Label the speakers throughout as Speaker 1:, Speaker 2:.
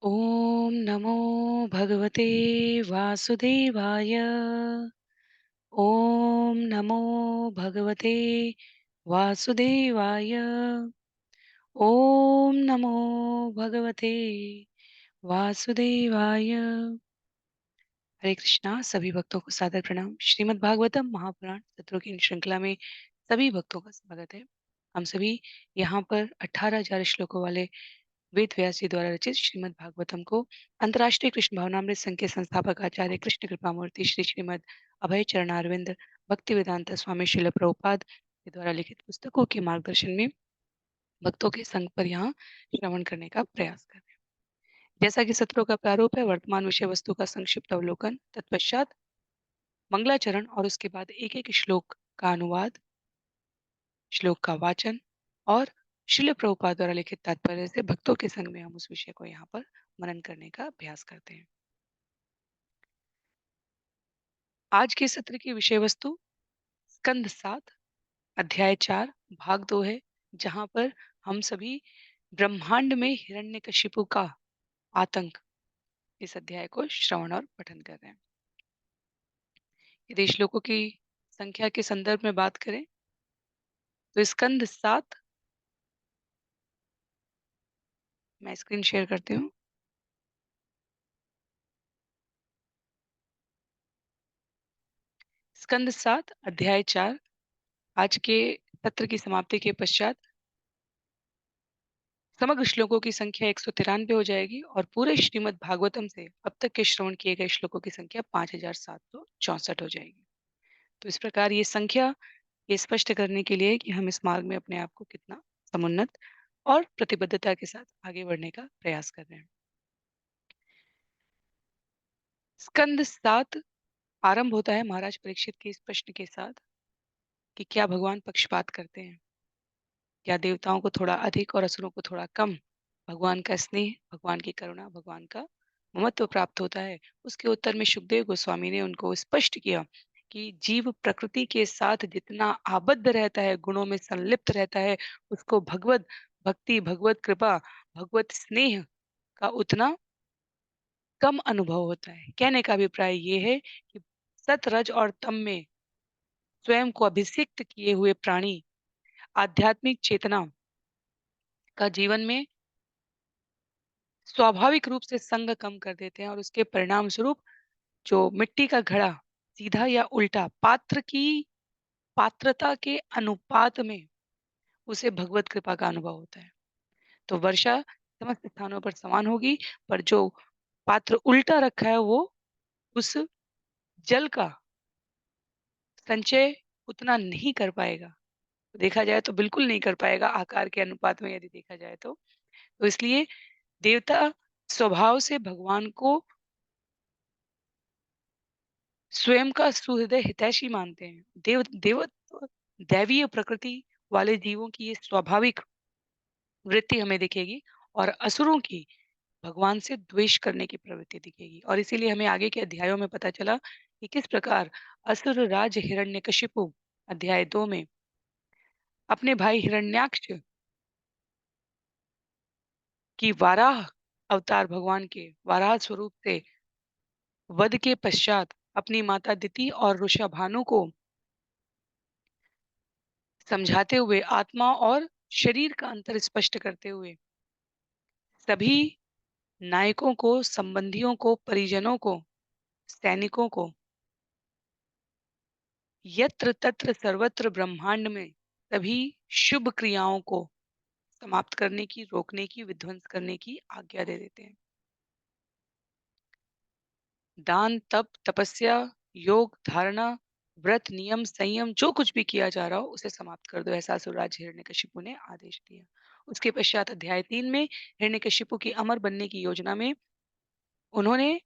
Speaker 1: ॐ नमो भगवते वासुदेवाय। ॐ नमो भगवते वासुदेवाय। ॐ नमो भगवते वासुदेवाय। हरे कृष्णा। सभी भक्तों को सादर प्रणाम। श्रीमद् भागवतम महापुराण सत्रों की इन श्रृंखला में सभी भक्तों का स्वागत है। हम सभी यहाँ पर 18,000 श्लोकों वाले वेद व्यास जी द्वारा रचित श्रीमद् भागवतम को अंतर्राष्ट्रीय कृष्ण भावनामृत संघ के संस्थापक आचार्य कृष्ण कृपामूर्ति श्री श्रीमद् अभय चरणारविंद भक्ति वेदांत स्वामी शिल प्रभुपाद के द्वारा लिखित पुस्तकों के मार्गदर्शन में भक्तों के संग पर यहाँ श्रवण करने का प्रयास कर रहे हैं। जैसा कि सत्रों का प्रारूप है, वर्तमान विषय वस्तु का संक्षिप्त अवलोकन, तत्पश्चात मंगलाचरण और उसके बाद एक एक श्लोक का अनुवाद, श्लोक का वाचन और शिल प्रभुपाद द्वारा लिखित तात्पर्य से भक्तों के संग में हम उस विषय को यहाँ पर मनन करने का अभ्यास करते हैं। आज के सत्र की विषय वस्तु स्कंद 7 अध्याय 4 भाग 2 है, जहाँ पर हम सभी ब्रह्मांड में हिरण्यकशिपु का आतंक इस अध्याय को श्रवण और पठन कर रहे हैं। यदि श्लोकों की संख्या के संदर्भ में बात करें तो स्कंद 7, मैं स्क्रीन शेयर करती हूँ। स्कंद 7 अध्याय 4 आज के सत्र की समाप्ति के पश्चात समग्र श्लोकों की संख्या 193 हो जाएगी और पूरे श्रीमद् भागवतम से अब तक के श्रवण किए गए श्लोकों की संख्या 5,764 हो जाएगी। तो इस प्रकार ये संख्या ये स्पष्ट करने के लिए कि हम इस मार्ग में अपने आप को कितना समुन्नत और प्रतिबद्धता के साथ आगे बढ़ने का प्रयास कर रहे हैं। स्कंद 7 आरंभ होता है महाराज परीक्षित के इस प्रश्न के साथ कि क्या भगवान पक्षपात करते हैं, क्या देवताओं को थोड़ा अधिक और असुरों को थोड़ा कम भगवान का स्नेह, भगवान की करुणा, भगवान का ममत्व प्राप्त होता है। उसके उत्तर में सुखदेव गोस्वामी ने उनको स्पष्ट किया कि जीव प्रकृति के साथ जितना आबद्ध रहता है, गुणों में संलिप्त रहता है, उसको भगवत भक्ति, भगवत कृपा, भगवत स्नेह का उतना कम अनुभव होता है। कहने का अभिप्राय ये है कि सत रज और तम में स्वयं को अभिषिक्त किए हुए प्राणी आध्यात्मिक चेतना का जीवन में स्वाभाविक रूप से संग कम कर देते हैं और उसके परिणाम स्वरूप जो मिट्टी का घड़ा सीधा या उल्टा पात्र की पात्रता के अनुपात में उसे भगवत कृपा का अनुभव होता है। तो वर्षा समस्त स्थानों पर समान होगी, पर जो पात्र उल्टा रखा है वो उस जल का संचय उतना नहीं कर पाएगा। देखा जाए तो बिल्कुल नहीं कर पाएगा आकार के अनुपात में, यदि देखा जाए तो इसलिए देवता स्वभाव से भगवान को स्वयं का सुहृदय हितैषी मानते हैं। देवत्व दैवीय प्रकृति वाले जीवों की ये स्वाभाविक वृत्ति हमें दिखेगी और असुरों की भगवान से द्वेष करने की प्रवृत्ति दिखेगी। और इसीलिए हमें आगे के अध्यायों में पता चला कि किस प्रकार असुर राज हिरण्यकशिपु अध्याय 2 में अपने भाई हिरण्याक्ष की वाराह अवतार भगवान के वाराह स्वरूप से वध के पश्चात अपनी माता दिति और वृषभानु को समझाते हुए आत्मा और शरीर का अंतर स्पष्ट करते हुए सभी नायकों को, संबंधियों को, परिजनों को, सैनिकों को यत्र तत्र सर्वत्र ब्रह्मांड में सभी शुभ क्रियाओं को समाप्त करने की, रोकने की, विध्वंस करने की आज्ञा दे देते हैं। दान, तप, तपस्या, योग, धारणा, व्रत, नियम, संयम जो कुछ भी किया जा रहा हो उसे समाप्त कर दो, ऐसा असुरराज हिरण्यकशिपु ने आदेश दिया। उसके पश्चात अध्याय 3 में हिरण्यकशिपु की अमर बनने की योजना में उन्होंने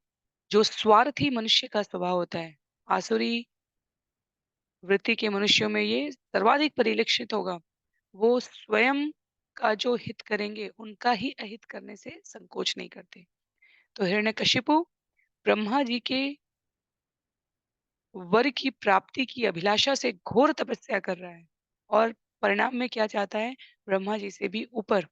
Speaker 1: जो स्वार्थी मनुष्य का स्वभाव होता है, आसुरी वृत्ति के मनुष्यों में ये सर्वाधिक परिलक्षित होगा। वो स्वयं का जो हित करेंगे, उनका ही अहित करने से संकोच नहीं करते। तो हिरण्यकशिपु ब्रह्मा जी के वर की प्राप्ति की अभिलाषा से घोर तपस्या कर रहा है और परिणाम में क्या चाहता है, ब्रह्मा जी से भी ऊपर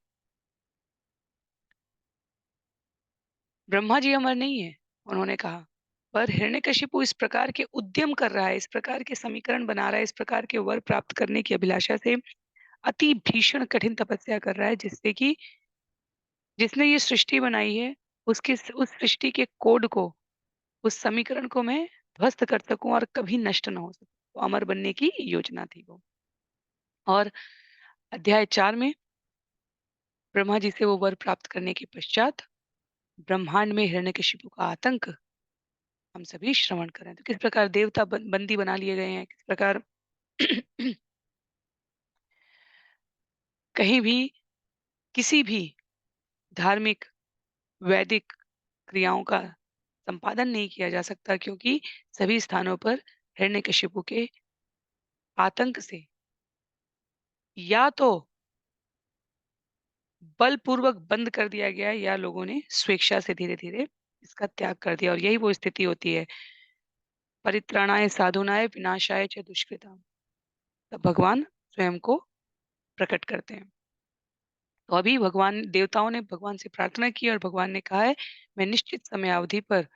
Speaker 1: ब्रह्मा जी अमर नहीं है, उन्होंने कहा, पर हिरण्यकशिपु इस प्रकार के उद्यम कर रहा है, इस प्रकार के समीकरण बना रहा है, इस प्रकार के वर प्राप्त करने की अभिलाषा से अति भीषण कठिन तपस्या कर रहा है, जिससे कि जिसने ये सृष्टि बनाई है, उसके उस सृष्टि के कोड को, उस समीकरण को मैं ध्वस्त कर सकूं और कभी नष्ट ना हो सके। तो अमर बनने की योजना थी वो। और अध्याय 4 में ब्रह्मा जी से वो वर प्राप्त करने के पश्चात ब्रह्मांड में हिरण्यकशिपु का आतंक हम सभी श्रवण करें। तो किस प्रकार देवता बंदी बना लिए गए हैं, किस प्रकार कहीं भी किसी भी धार्मिक वैदिक क्रियाओं का संपादन नहीं किया जा सकता, क्योंकि सभी स्थानों पर हिरण्यकशिपु के आतंक से या तो बलपूर्वक बंद कर दिया गया है, या लोगों ने स्वेच्छा से धीरे धीरे इसका त्याग कर दिया। और यही वो स्थिति होती है, परित्राणाय साधुनाय विनाशाय च दुष्कृताम। तब भगवान स्वयं को प्रकट करते हैं। तो अभी भगवान देवताओं ने भगवान से प्रार्थना की और भगवान ने कहा है, मैं निश्चित समय अवधि पर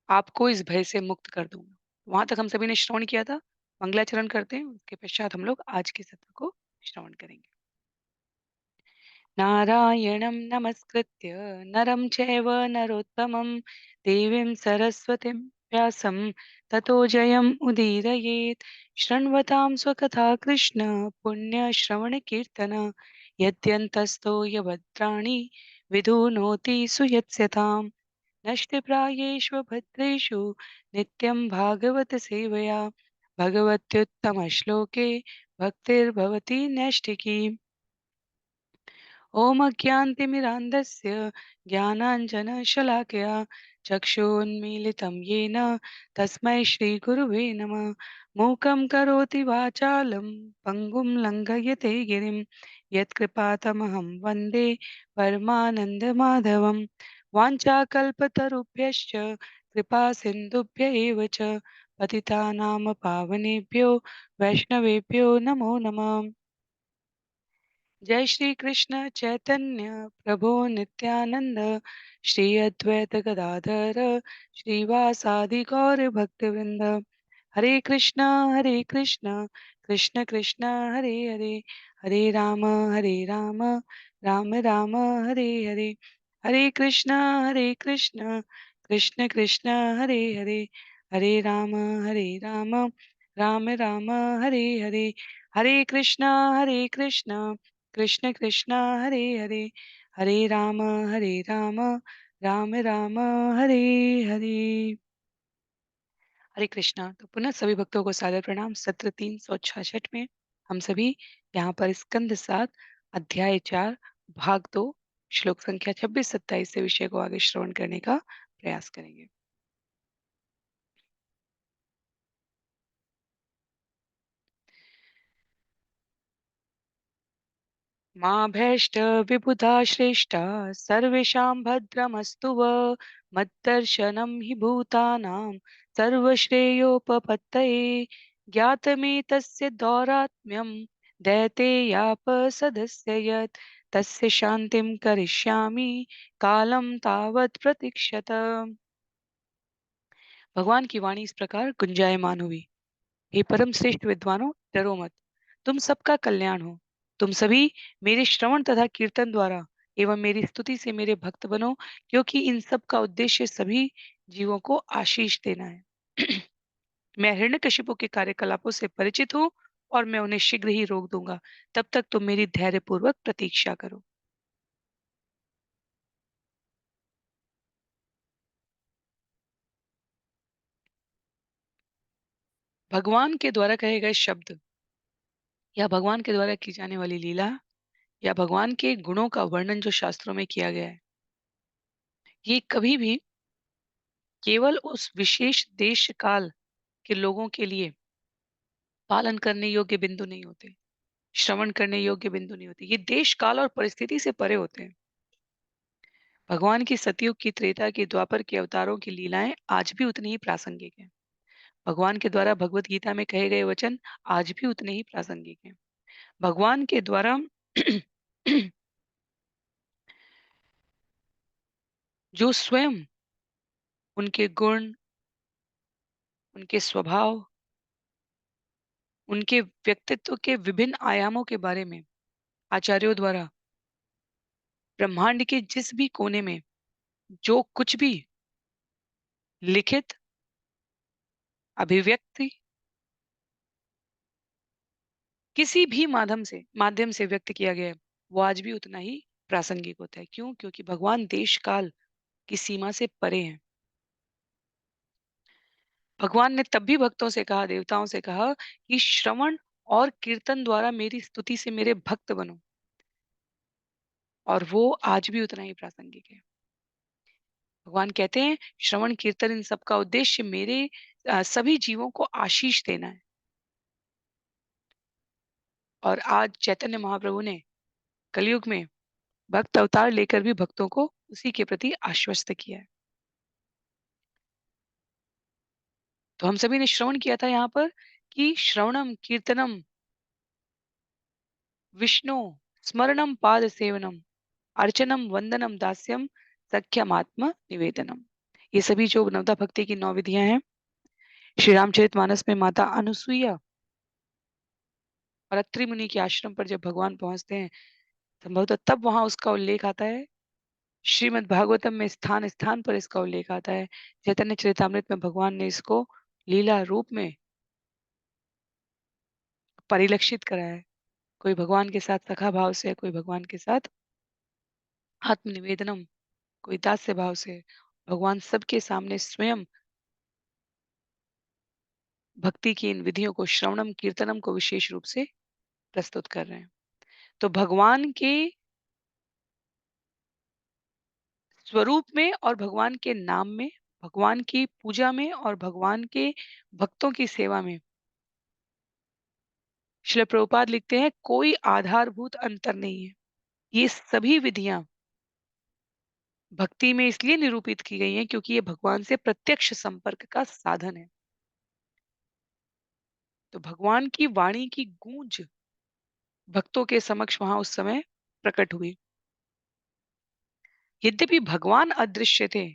Speaker 1: आपको इस भय से मुक्त कर दूंगा। वहां तक हम सभी ने श्रवण किया था। मंगलाचरण करते हैं, उसके पश्चात हम लोग आज के सत्र को श्रवण करेंगे। नारायणं नमस्कृत्य नरं चैव नरोत्तमं देवीं सरस्वतीं व्यासं ततो जयम् उदीरयेत्। शृण्वतां स्वकथा कृष्ण पुण्यश्रवणकीर्तन यद्यन्तस्तो यभद्राणि विधुनोति सुयत्स्यतां। नष्टप्रायेषु भद्रेषु नित्यं भागवत सेवया भगवत्युत्तमश्लोके भक्तिर्भवति नैष्ठिकी। ॐ अज्ञानतिमिरान्धस्य ज्ञानाञ्जनशलाकया चक्षुन्मीलितं येन तस्मै श्रीगुरुवे नमः। मूकं करोति वाचालं पङ्गुं लङ्घयते गिरिं यत्कृपातमहं वन्दे परमानन्दमाधवं। वाञ्छाकल्पतरुभ्यश्च कृपासिन्धुभ्य एव च पतितानां पावनेभ्यो वैष्णवेभ्यो नमो नमः। जय श्री कृष्ण चैतन्य प्रभु नित्यानंद श्री अद्वैत गदाधर श्रीवासादि गौर भक्तवृंद। हरे कृष्ण कृष्ण कृष्ण हरे हरे, हरे राम राम राम हरे हरे। हरे कृष्ण कृष्ण कृष्ण हरे हरे, हरे राम राम राम हरे हरे। हरे कृष्ण कृष्ण कृष्ण हरे हरे, हरे राम राम राम हरे हरे। हरे कृष्णा। तो पुनः सभी भक्तों को सादर प्रणाम। सत्र 366 में हम सभी यहाँ पर स्कंद 7 अध्याय 4 भाग 2 श्लोक संख्या 26-27 से विषय को आगे श्रवण करने का प्रयास करेंगे। माँ भैष्ट विबुधा श्रेष्ठा सर्वेषां भद्रमस्तु व मद्दर्शनं हि भूतानां सर्वश्रेयोपपत्तये। ज्ञातमेतस्य दौरात्म्यं दैतेयापसदस्य यत् तस्य शान्तिं करिष्यामि कालं तावत् प्रतीक्षत। भगवान की वाणी इस प्रकार गुंजायमान हुई। हे परम श्रेष्ठ विद्वानों, डरो मत, तुम सबका कल्याण हो। तुम सभी मेरे श्रवण तथा कीर्तन द्वारा एवं मेरी स्तुति से मेरे भक्त बनो, क्योंकि इन सब का उद्देश्य सभी जीवों को आशीष देना है। मैं हिरण्यकशिपु के कार्यकलापों से परिचित हूँ और मैं उन्हें शीघ्र ही रोक दूंगा। तब तक तुम मेरी धैर्यपूर्वक प्रतीक्षा करो। भगवान के द्वारा कहे गए शब्द या भगवान के द्वारा की जाने वाली लीला या भगवान के गुणों का वर्णन जो शास्त्रों में किया गया है, ये कभी भी केवल उस विशेष देश काल के लोगों के लिए पालन करने योग्य बिंदु नहीं होते, श्रवण करने योग्य बिंदु नहीं होते। ये देश काल और परिस्थिति से परे होते हैं। भगवान की सतयुग की, त्रेता की, द्वापर के अवतारों की लीलाएं आज भी उतनी ही प्रासंगिक हैं। भगवान के द्वारा भगवत गीता में कहे गए वचन आज भी उतने ही प्रासंगिक हैं। भगवान के द्वारा जो स्वयं उनके गुण, उनके स्वभाव, उनके व्यक्तित्व के विभिन्न आयामों के बारे में आचार्यों द्वारा ब्रह्मांड के जिस भी कोने में जो कुछ भी लिखित, अभिव्यक्ति किसी भी माध्यम से व्यक्त किया गया है, वो आज भी उतना ही प्रासंगिक होता है। क्यों? क्योंकि भगवान देश काल की सीमा से परे हैं। भगवान ने तब भी भक्तों से कहा, देवताओं से कहा कि श्रवण और कीर्तन द्वारा मेरी स्तुति से मेरे भक्त बनो, और वो आज भी उतना ही प्रासंगिक है। भगवान कहते हैं श्रवण कीर्तन इन सब का उद्देश्य मेरे सभी जीवों को आशीष देना है। और आज चैतन्य महाप्रभु ने कलयुग में भक्त अवतार लेकर भी भक्तों को उसी के प्रति आश्वस्त किया है। तो हम सभी ने श्रवण किया था यहाँ पर कि श्रवणम कीर्तनम विष्णु स्मरणम पाद सेवनम अर्चनम वंदनम दास्यम सख्यमात्म निवेदनम। ये सभी जो नवदा भक्ति की 9 विधियां हैं, श्री रामचरितमानस में माता अनुसुईया और अत्रि मुनि के आश्रम पर जब भगवान पहुंचते हैं, संभवतः तब वहां उसका उल्लेख आता है। श्रीमद् भागवतम में स्थान स्थान पर इसका उल्लेख आता है। चैतन्य चरितमृत में भगवान ने इसको लीला रूप में परिलक्षित करा है। कोई भगवान के साथ सखा भाव से, कोई भगवान के साथ आत्म निवेदनम, कोई दास्य भाव से। भगवान सबके सामने स्वयं भक्ति की इन विधियों को, श्रवणम कीर्तनम को विशेष रूप से प्रस्तुत कर रहे हैं। तो भगवान के स्वरूप में और भगवान के नाम में, भगवान की पूजा में और भगवान के भक्तों की सेवा में श्रील प्रभुपाद लिखते हैं कोई आधारभूत अंतर नहीं है। ये सभी विधियां भक्ति में इसलिए निरूपित की गई हैं क्योंकि ये भगवान से प्रत्यक्ष संपर्क का साधन है। तो भगवान की वाणी की गूंज भक्तों के समक्ष वहां उस समय प्रकट हुई। यद्यपि भगवान अदृश्य थे,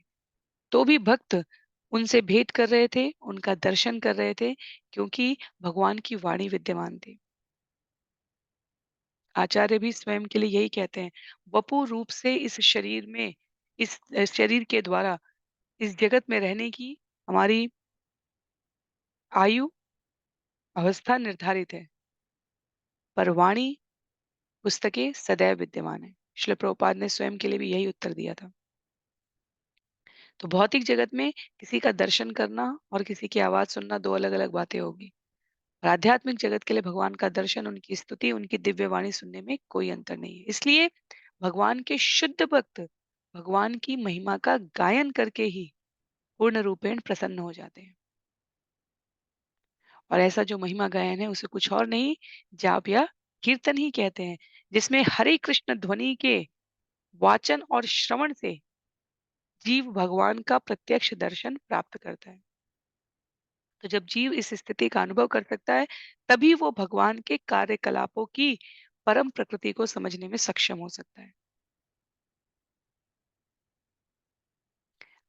Speaker 1: तो भी भक्त उनसे भेंट कर रहे थे, उनका दर्शन कर रहे थे, क्योंकि भगवान की वाणी विद्यमान थी। आचार्य भी स्वयं के लिए यही कहते हैं, वपु रूप से इस शरीर में, इस शरीर के द्वारा इस जगत में रहने की हमारी आयु अवस्था निर्धारित है, पर वाणी पुस्तकें सदैव विद्यमान है। श्रील प्रभुपाद ने स्वयं के लिए भी यही उत्तर दिया था। तो भौतिक जगत में किसी का दर्शन करना और किसी की आवाज सुनना दो अलग अलग बातें होगी। और आध्यात्मिक जगत के लिए भगवान का दर्शन, उनकी स्तुति, उनकी दिव्य वाणी सुनने में कोई अंतर नहीं है। इसलिए भगवान के शुद्ध भक्त भगवान की महिमा का गायन करके ही पूर्ण रूपेण प्रसन्न हो जाते हैं। और ऐसा जो महिमा गायन है उसे कुछ और नहीं, जाप या कीर्तन ही कहते हैं, जिसमें हरे कृष्ण ध्वनि के वाचन और श्रवण से जीव भगवान का प्रत्यक्ष दर्शन प्राप्त करता है। तो जब जीव इस स्थिति का अनुभव कर सकता है, तभी वो भगवान के कार्यकलापों की परम प्रकृति को समझने में सक्षम हो सकता है।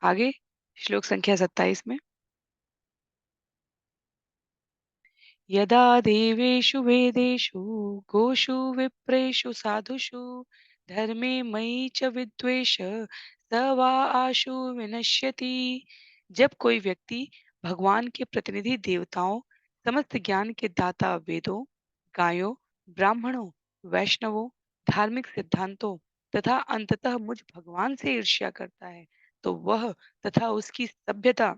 Speaker 1: आगे श्लोक संख्या 27 में, यदा देवेषु वेदेषु गोषु विप्रेषु साधुषु धर्मे मयि च विद्वेष स वा आशु विनश्यति। जब कोई व्यक्ति भगवान के प्रतिनिधि देवताओं, समस्त ज्ञान के दाता वेदों, गायों, ब्राह्मणों, वैष्णवों, धार्मिक सिद्धांतों तथा अंततः मुझ भगवान से ईर्ष्या करता है, तो वह तथा उसकी सभ्यता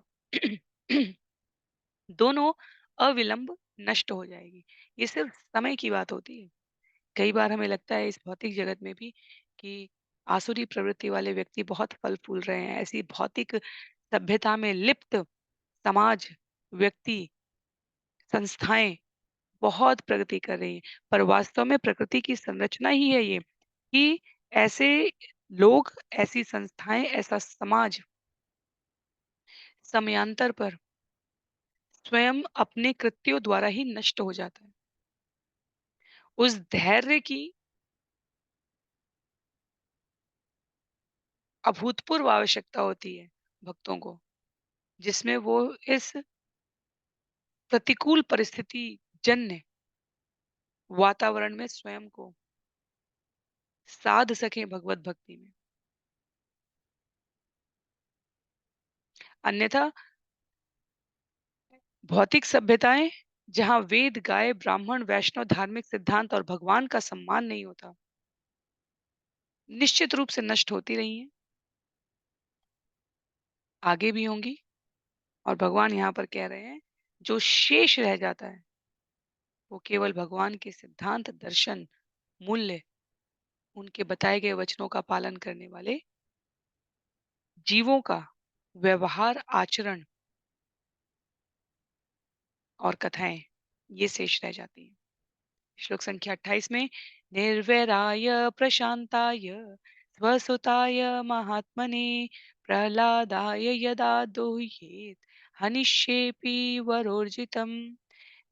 Speaker 1: दोनों अविलंब नष्ट हो जाएगी। ये सिर्फ समय की बात होती है। कई बार हमें लगता है इस भौतिक जगत में भी कि आसुरी प्रवृत्ति वाले व्यक्ति बहुत फल फूल रहे हैं। ऐसी भौतिक सभ्यता में लिप्त समाज, व्यक्ति, संस्थाएं बहुत प्रगति कर रही हैं। पर वास्तव में प्रकृति की संरचना ही है ये कि ऐसे लोग, ऐसी संस्थाएं, ऐसा समाज समयांतर पर स्वयं अपने कृत्यों द्वारा ही नष्ट हो जाता है। उस धैर्य की अभूतपूर्व आवश्यकता होती है भक्तों को, जिसमें वो इस प्रतिकूल परिस्थिति जन्य वातावरण में स्वयं को साध सकें भगवत भक्ति में। अन्यथा भौतिक सभ्यताएं, जहां वेद, गाय, ब्राह्मण, वैष्णव, धार्मिक सिद्धांत और भगवान का सम्मान नहीं होता, निश्चित रूप से नष्ट होती रही हैं, आगे भी होंगी। और भगवान यहाँ पर कह रहे हैं, जो शेष रह जाता है वो केवल भगवान के सिद्धांत, दर्शन, मूल्य, उनके बताए गए वचनों का पालन करने वाले जीवों का व्यवहार, आचरण और कथाएं, ये शेष रह जाती हैं। श्लोक संख्या 28 में, निर्वैराय प्रशांताय स्वसुताय महात्मने प्रहलादाय यदा दोह्येत हनिष्येपि वरोर्जितम।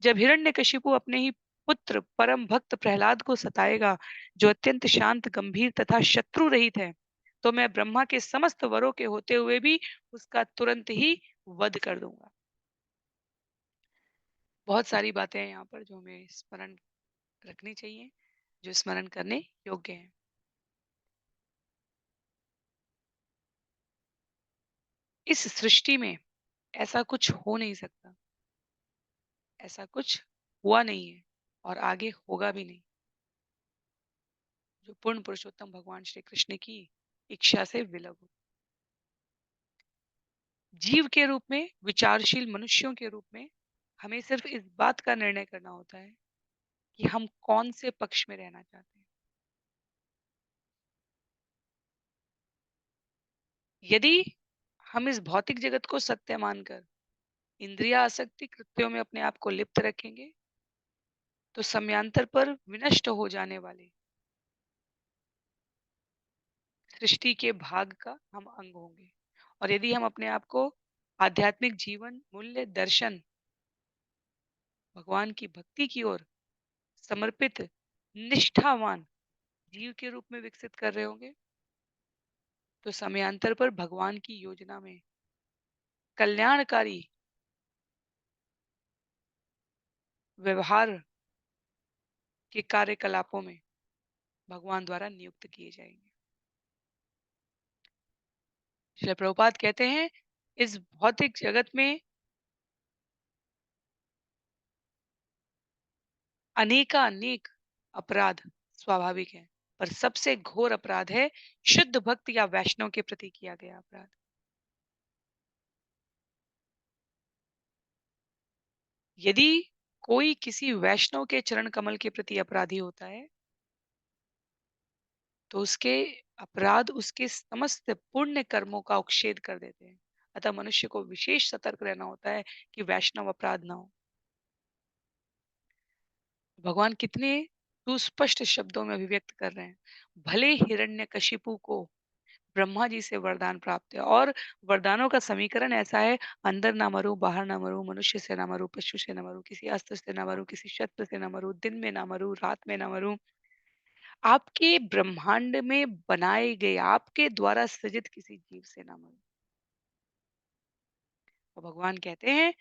Speaker 1: जब हिरण्यकशिपु अपने ही पुत्र परम भक्त प्रहलाद को सताएगा, जो अत्यंत शांत, गंभीर तथा शत्रु रहित है, तो मैं ब्रह्मा के समस्त वरों के होते हुए भी उसका तुरंत ही वध कर दूंगा। बहुत सारी बातें हैं यहाँ पर जो हमें स्मरण रखनी चाहिए, जो स्मरण करने योग्य हैं। इस सृष्टि में ऐसा कुछ हो नहीं सकता, ऐसा कुछ हुआ नहीं है और आगे होगा भी नहीं, जो पूर्ण पुरुषोत्तम भगवान श्री कृष्ण की इच्छा से विलग हो। जीव के रूप में, विचारशील मनुष्यों के रूप में हमें सिर्फ इस बात का निर्णय करना होता है कि हम कौन से पक्ष में रहना चाहते हैं। यदि हम इस भौतिक जगत को सत्य मानकर इंद्रिया आसक्ति कृत्यों में अपने आप को लिप्त रखेंगे, तो समयांतर पर विनष्ट हो जाने वाले सृष्टि के भाग का हम अंग होंगे। और यदि हम अपने आप को आध्यात्मिक जीवन, मूल्य, दर्शन, भगवान की भक्ति की ओर समर्पित निष्ठावान जीव के रूप में विकसित कर रहे होंगे, तो समयांतर पर भगवान की योजना में कल्याणकारी व्यवहार के कार्यकलापों में भगवान द्वारा नियुक्त किए जाएंगे। श्रील प्रभुपाद कहते हैं, इस भौतिक जगत में अनेकानेक अपराध स्वाभाविक है, पर सबसे घोर अपराध है शुद्ध भक्त या वैष्णव के प्रति किया गया अपराध। यदि कोई किसी वैष्णव के चरण कमल के प्रति अपराधी होता है, तो उसके अपराध उसके समस्त पुण्य कर्मों का उच्छेद कर देते हैं। अतः मनुष्य को विशेष सतर्क रहना होता है कि वैष्णव अपराध ना हो। भगवान कितने सुस्पष्ट शब्दों में अभिव्यक्त कर रहे हैं। भले हिरण्यकशिपु को ब्रह्मा जी से वरदान प्राप्त है, और वरदानों का समीकरण ऐसा है, अंदर ना मरूं, बाहर ना मरूं, मनुष्य से ना मरूं, पशु से ना मरूं, किसी अस्त्र से ना मरूं, किसी शस्त्र से ना मरूं, दिन में ना मरूं, रात में ना मरूं। आपके ब्रह्मांड में बनाए गए, आपके द्वारा सृजित किसी जीव से ना मरूं। और भगवान कहते हैं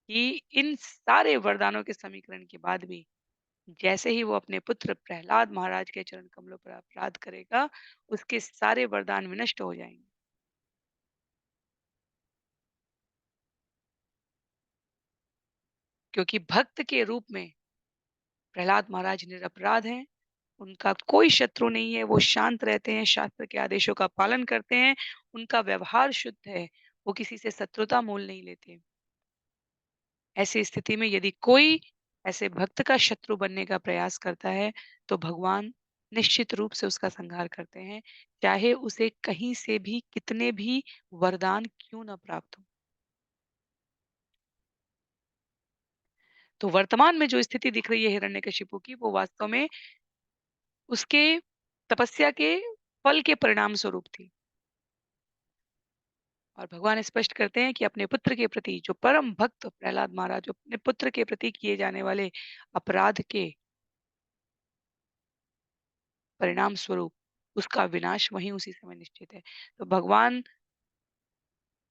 Speaker 1: कि इन सारे वरदानों के समीकरण के बाद भी जैसे ही वो अपने पुत्र प्रहलाद महाराज के चरण कमलों पर अपराध करेगा, उसके सारे वरदान विनष्ट हो जाएंगे। क्योंकि भक्त के रूप में प्रहलाद महाराज निरपराध हैं, उनका कोई शत्रु नहीं है, वो शांत रहते हैं, शास्त्र के आदेशों का पालन करते हैं, उनका व्यवहार शुद्ध है, वो किसी से शत्रुता मोल नहीं लेते। ऐसी स्थिति में यदि कोई ऐसे भक्त का शत्रु बनने का प्रयास करता है, तो भगवान निश्चित रूप से उसका संहार करते हैं, चाहे उसे कहीं से भी कितने भी वरदान क्यों ना प्राप्त हो। तो वर्तमान में जो स्थिति दिख रही है हिरण्यकशिपु की, वो वास्तव में उसके तपस्या के फल के परिणाम स्वरूप थी। और भगवान स्पष्ट करते हैं कि अपने पुत्र के प्रति, जो परम भक्त प्रहलाद महाराज, जो अपने पुत्र के प्रति किए जाने वाले अपराध के परिणाम स्वरूप उसका विनाश वहीं उसी समय निश्चित है। तो भगवान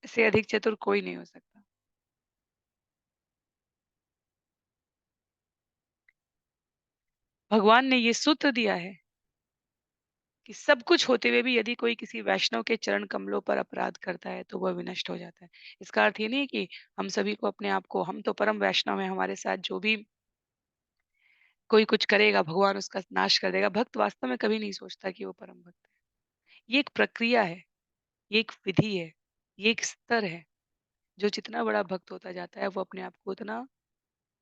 Speaker 1: से अधिक चतुर कोई नहीं हो सकता। भगवान ने ये सूत्र दिया है कि सब कुछ होते हुए भी यदि कोई किसी वैष्णव के चरण कमलों पर अपराध करता है तो वह विनष्ट हो जाता है। इसका अर्थ ये नहीं है कि हम सभी को अपने आप को हम तो परम वैष्णव हैं, हमारे साथ जो भी कोई कुछ करेगा भगवान उसका नाश कर देगा। भक्त वास्तव में कभी नहीं सोचता कि वो परम भक्त है। ये एक प्रक्रिया है, ये एक विधि है, ये एक स्तर है। जो जितना बड़ा भक्त होता जाता है वो अपने आप को उतना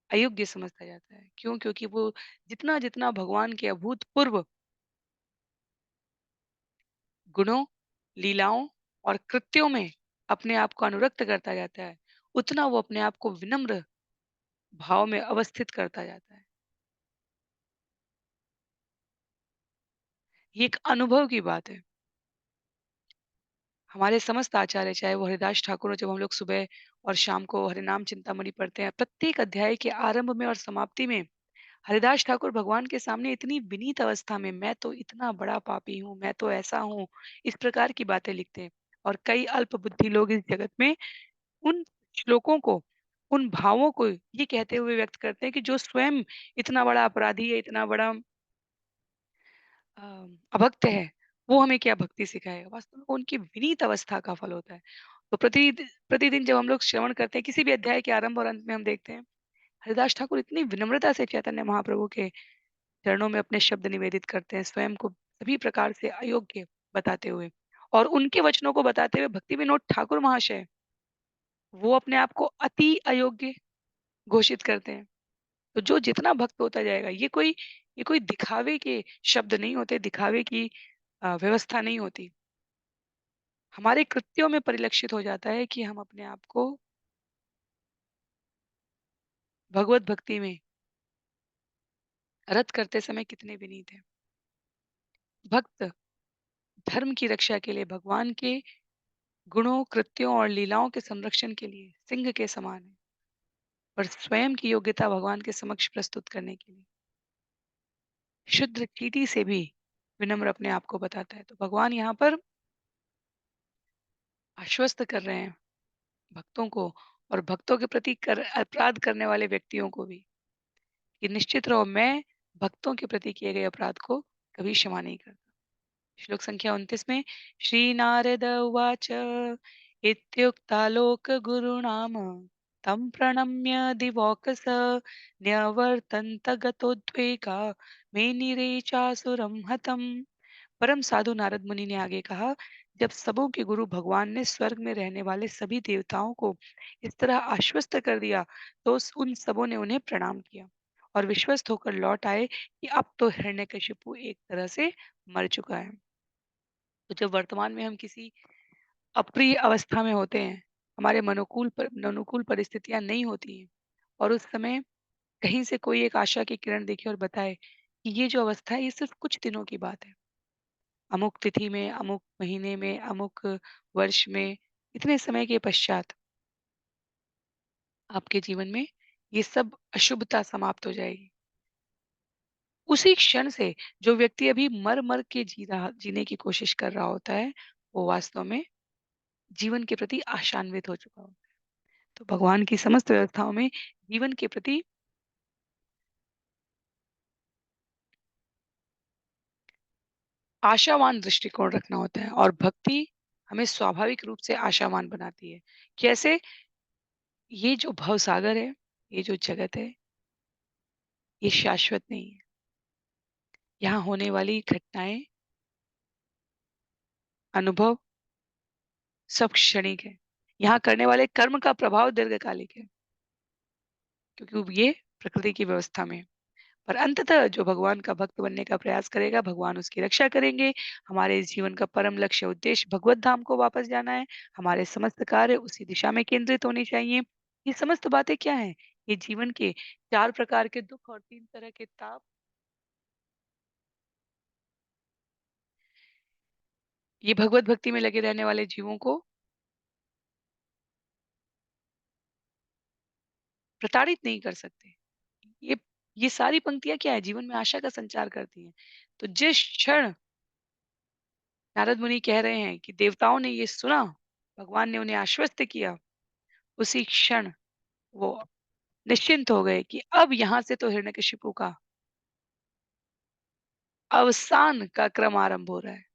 Speaker 1: अयोग्य समझता जाता है। क्यों? क्योंकि वो जितना-जितना भगवान के अभूतपूर्व गुणों, लीलाओं और कृत्यों में अपने आप को अनुरक्त करता जाता है, उतना वो अपने आप को विनम्र भाव में अवस्थित करता जाता है। ये एक अनुभव की बात है। हमारे समस्त आचार्य, चाहे वो हरिदास ठाकुर हो, जब हम लोग सुबह और शाम को हरिनाम चिंतामणि पढ़ते हैं, प्रत्येक अध्याय के आरंभ में और समाप्ति में हरिदास ठाकुर भगवान के सामने इतनी विनीत अवस्था में, मैं तो इतना बड़ा पापी हूँ, मैं तो ऐसा हूँ, इस प्रकार की बातें लिखते हैं। और कई अल्प बुद्धि लोग इस जगत में उन श्लोकों को, उन भावों को ये कहते हुए व्यक्त करते हैं कि जो स्वयं इतना बड़ा अपराधी है, इतना बड़ा अ, अभक्त है, वो हमें क्या भक्ति सिखाएगा? वास्तव में वो उनकी विनीत अवस्था का फल होता है। तो प्रतिदिन जब हम लोग श्रवण करते हैं, किसी भी अध्याय के आरंभ और अंत में हम देखते हैं, हरिदास ठाकुर इतनी विनम्रता से चैतन्य महाप्रभु के चरणों में अपने शब्द निवेदित करते हैं, स्वयं को सभी प्रकार से अयोग्य बताते हुए और उनके वचनों को बताते हुए भक्ति विनोद ठाकुर महाशय, वो अपने आप को अति अयोग्य घोषित करते हैं। तो जो जितना भक्त होता जाएगा, ये कोई दिखावे के शब्द नहीं होते, दिखावे की व्यवस्था नहीं होती। हमारे कृत्यों में परिलक्षित हो जाता है कि हम अपने आप को भगवत भक्ति में रत करते समय कितने विनीत हैं। भक्त धर्म की रक्षा के लिए भगवान के गुणों, कृत्यों और लीलाओं के संरक्षण के लिए सिंह के समान है और स्वयं की योग्यता भगवान के समक्ष प्रस्तुत करने के लिए शुद्ध चींटी से भी विनम्र अपने आप को बताता है। तो भगवान यहाँ पर आश्वस्त कर रहे हैं भक्तों को और भक्तों के प्रति अपराध करने वाले व्यक्तियों को भी कि निश्चित रहो, मैं भक्तों के प्रति किए गए अपराध को कभी क्षमा नहीं करता। श्लोक संख्या 29 में श्री नारद उवाच इत्युक्तालोक गुरुणाम तं प्रणम्य दिवौकस न्यवर्तन्त गतोद्वेगा मेनिरे चासुरं हतम्। परम साधु नारद मुनि ने आगे कहा, जब सबों के गुरु भगवान ने स्वर्ग में रहने वाले सभी देवताओं को इस तरह आश्वस्त कर दिया, तो उन सबों ने उन्हें प्रणाम किया और विश्वस्त होकर लौट आए कि अब तो हिरण्यकशिपु एक तरह से मर चुका है। तो जब वर्तमान में हम किसी अप्रिय अवस्था में होते हैं, हमारे अनुकूल परिस्थितियां नहीं होती हैं और उस समय कहीं से कोई एक आशा की किरण दिखे और बताए कि ये जो अवस्था है ये सिर्फ कुछ दिनों की बात है, अमुक तिथि में, अमुक महीने में, अमुक वर्ष में, इतने समय के पश्चात आपके जीवन में ये सब अशुभता समाप्त हो जाएगी। उसी क्षण से जो व्यक्ति अभी मर-मर के जीने की कोशिश कर रहा होता है, वो वास्तव में जीवन के प्रति आशान्वित हो चुका होता है। तो भगवान की समस्त व्यवस्थाओं में जीवन के प्रति आशावान दृष्टिकोण रखना होता है और भक्ति हमें स्वाभाविक रूप से आशावान बनाती है। कैसे? ये जो भवसागर है, ये जो जगत है, ये शाश्वत नहीं है। यहाँ होने वाली घटनाएँ, अनुभव सब क्षणिक है। यहाँ करने वाले कर्म का प्रभाव दीर्घकालिक है, क्योंकि वो ये प्रकृति की व्यवस्था में है। पर अंततः जो भगवान का भक्त बनने का प्रयास करेगा, भगवान उसकी रक्षा करेंगे। हमारे इस जीवन का परम लक्ष्य उद्देश्य भगवत धाम को वापस जाना है। हमारे समस्त कार्य उसी दिशा में केंद्रित होने चाहिए। ये समस्त बातें क्या हैं? ये जीवन के 4 प्रकार के दुःख और 3 तरह के ताप, ये भगवत भक्ति में लगे रहने वाले जीवों को प्रताड़ित नहीं कर सकते। ये ये सारी पंक्तियाँ क्या है? जीवन में आशा का संचार करती हैं। तो जिस क्षण नारद मुनि कह रहे हैं कि देवताओं ने ये सुना, भगवान ने उन्हें आश्वस्त किया, उसी क्षण वो निश्चिंत हो गए कि अब यहाँ से तो हिरण्यकशिपु का अवसान का क्रम आरंभ हो रहा है,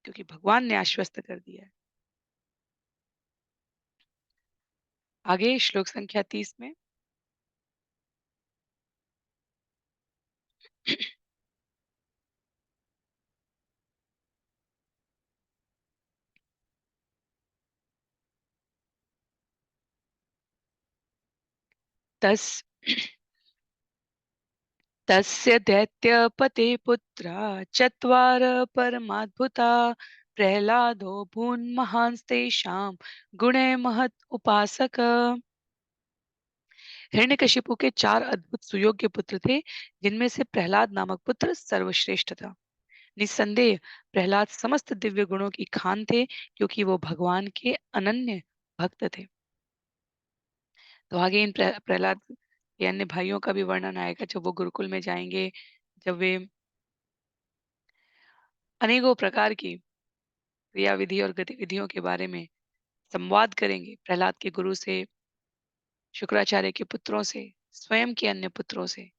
Speaker 1: क्योंकि भगवान ने आश्वस्त कर दिया है। आगे श्लोक संख्या 30 में तस् तस्य दैत्यपते पुत्रा चत्वार परमाद्भुता प्रह्लादो भून्महांस्तेषां गुणे महत् उपासक। हिरण्यकशिपु के 4 अद्भुत सुयोग्य पुत्र थे, जिनमें से प्रहलाद नामक पुत्र सर्वश्रेष्ठ था। निस्संदेह प्रहलाद समस्त दिव्य गुणों की खान थे, क्योंकि वो भगवान के अनन्य भक्त थे। तो आगे इन प्रहलाद के अन्य भाइयों का भी वर्णन आएगा जब वो गुरुकुल में जाएंगे, जब वे अनेकों प्रकार की क्रियाविधि और गतिविधियों के बारे में संवाद करेंगे, प्रहलाद के गुरु से, शुक्राचार्य के पुत्रों से, स्वयं के अन्य पुत्रों से,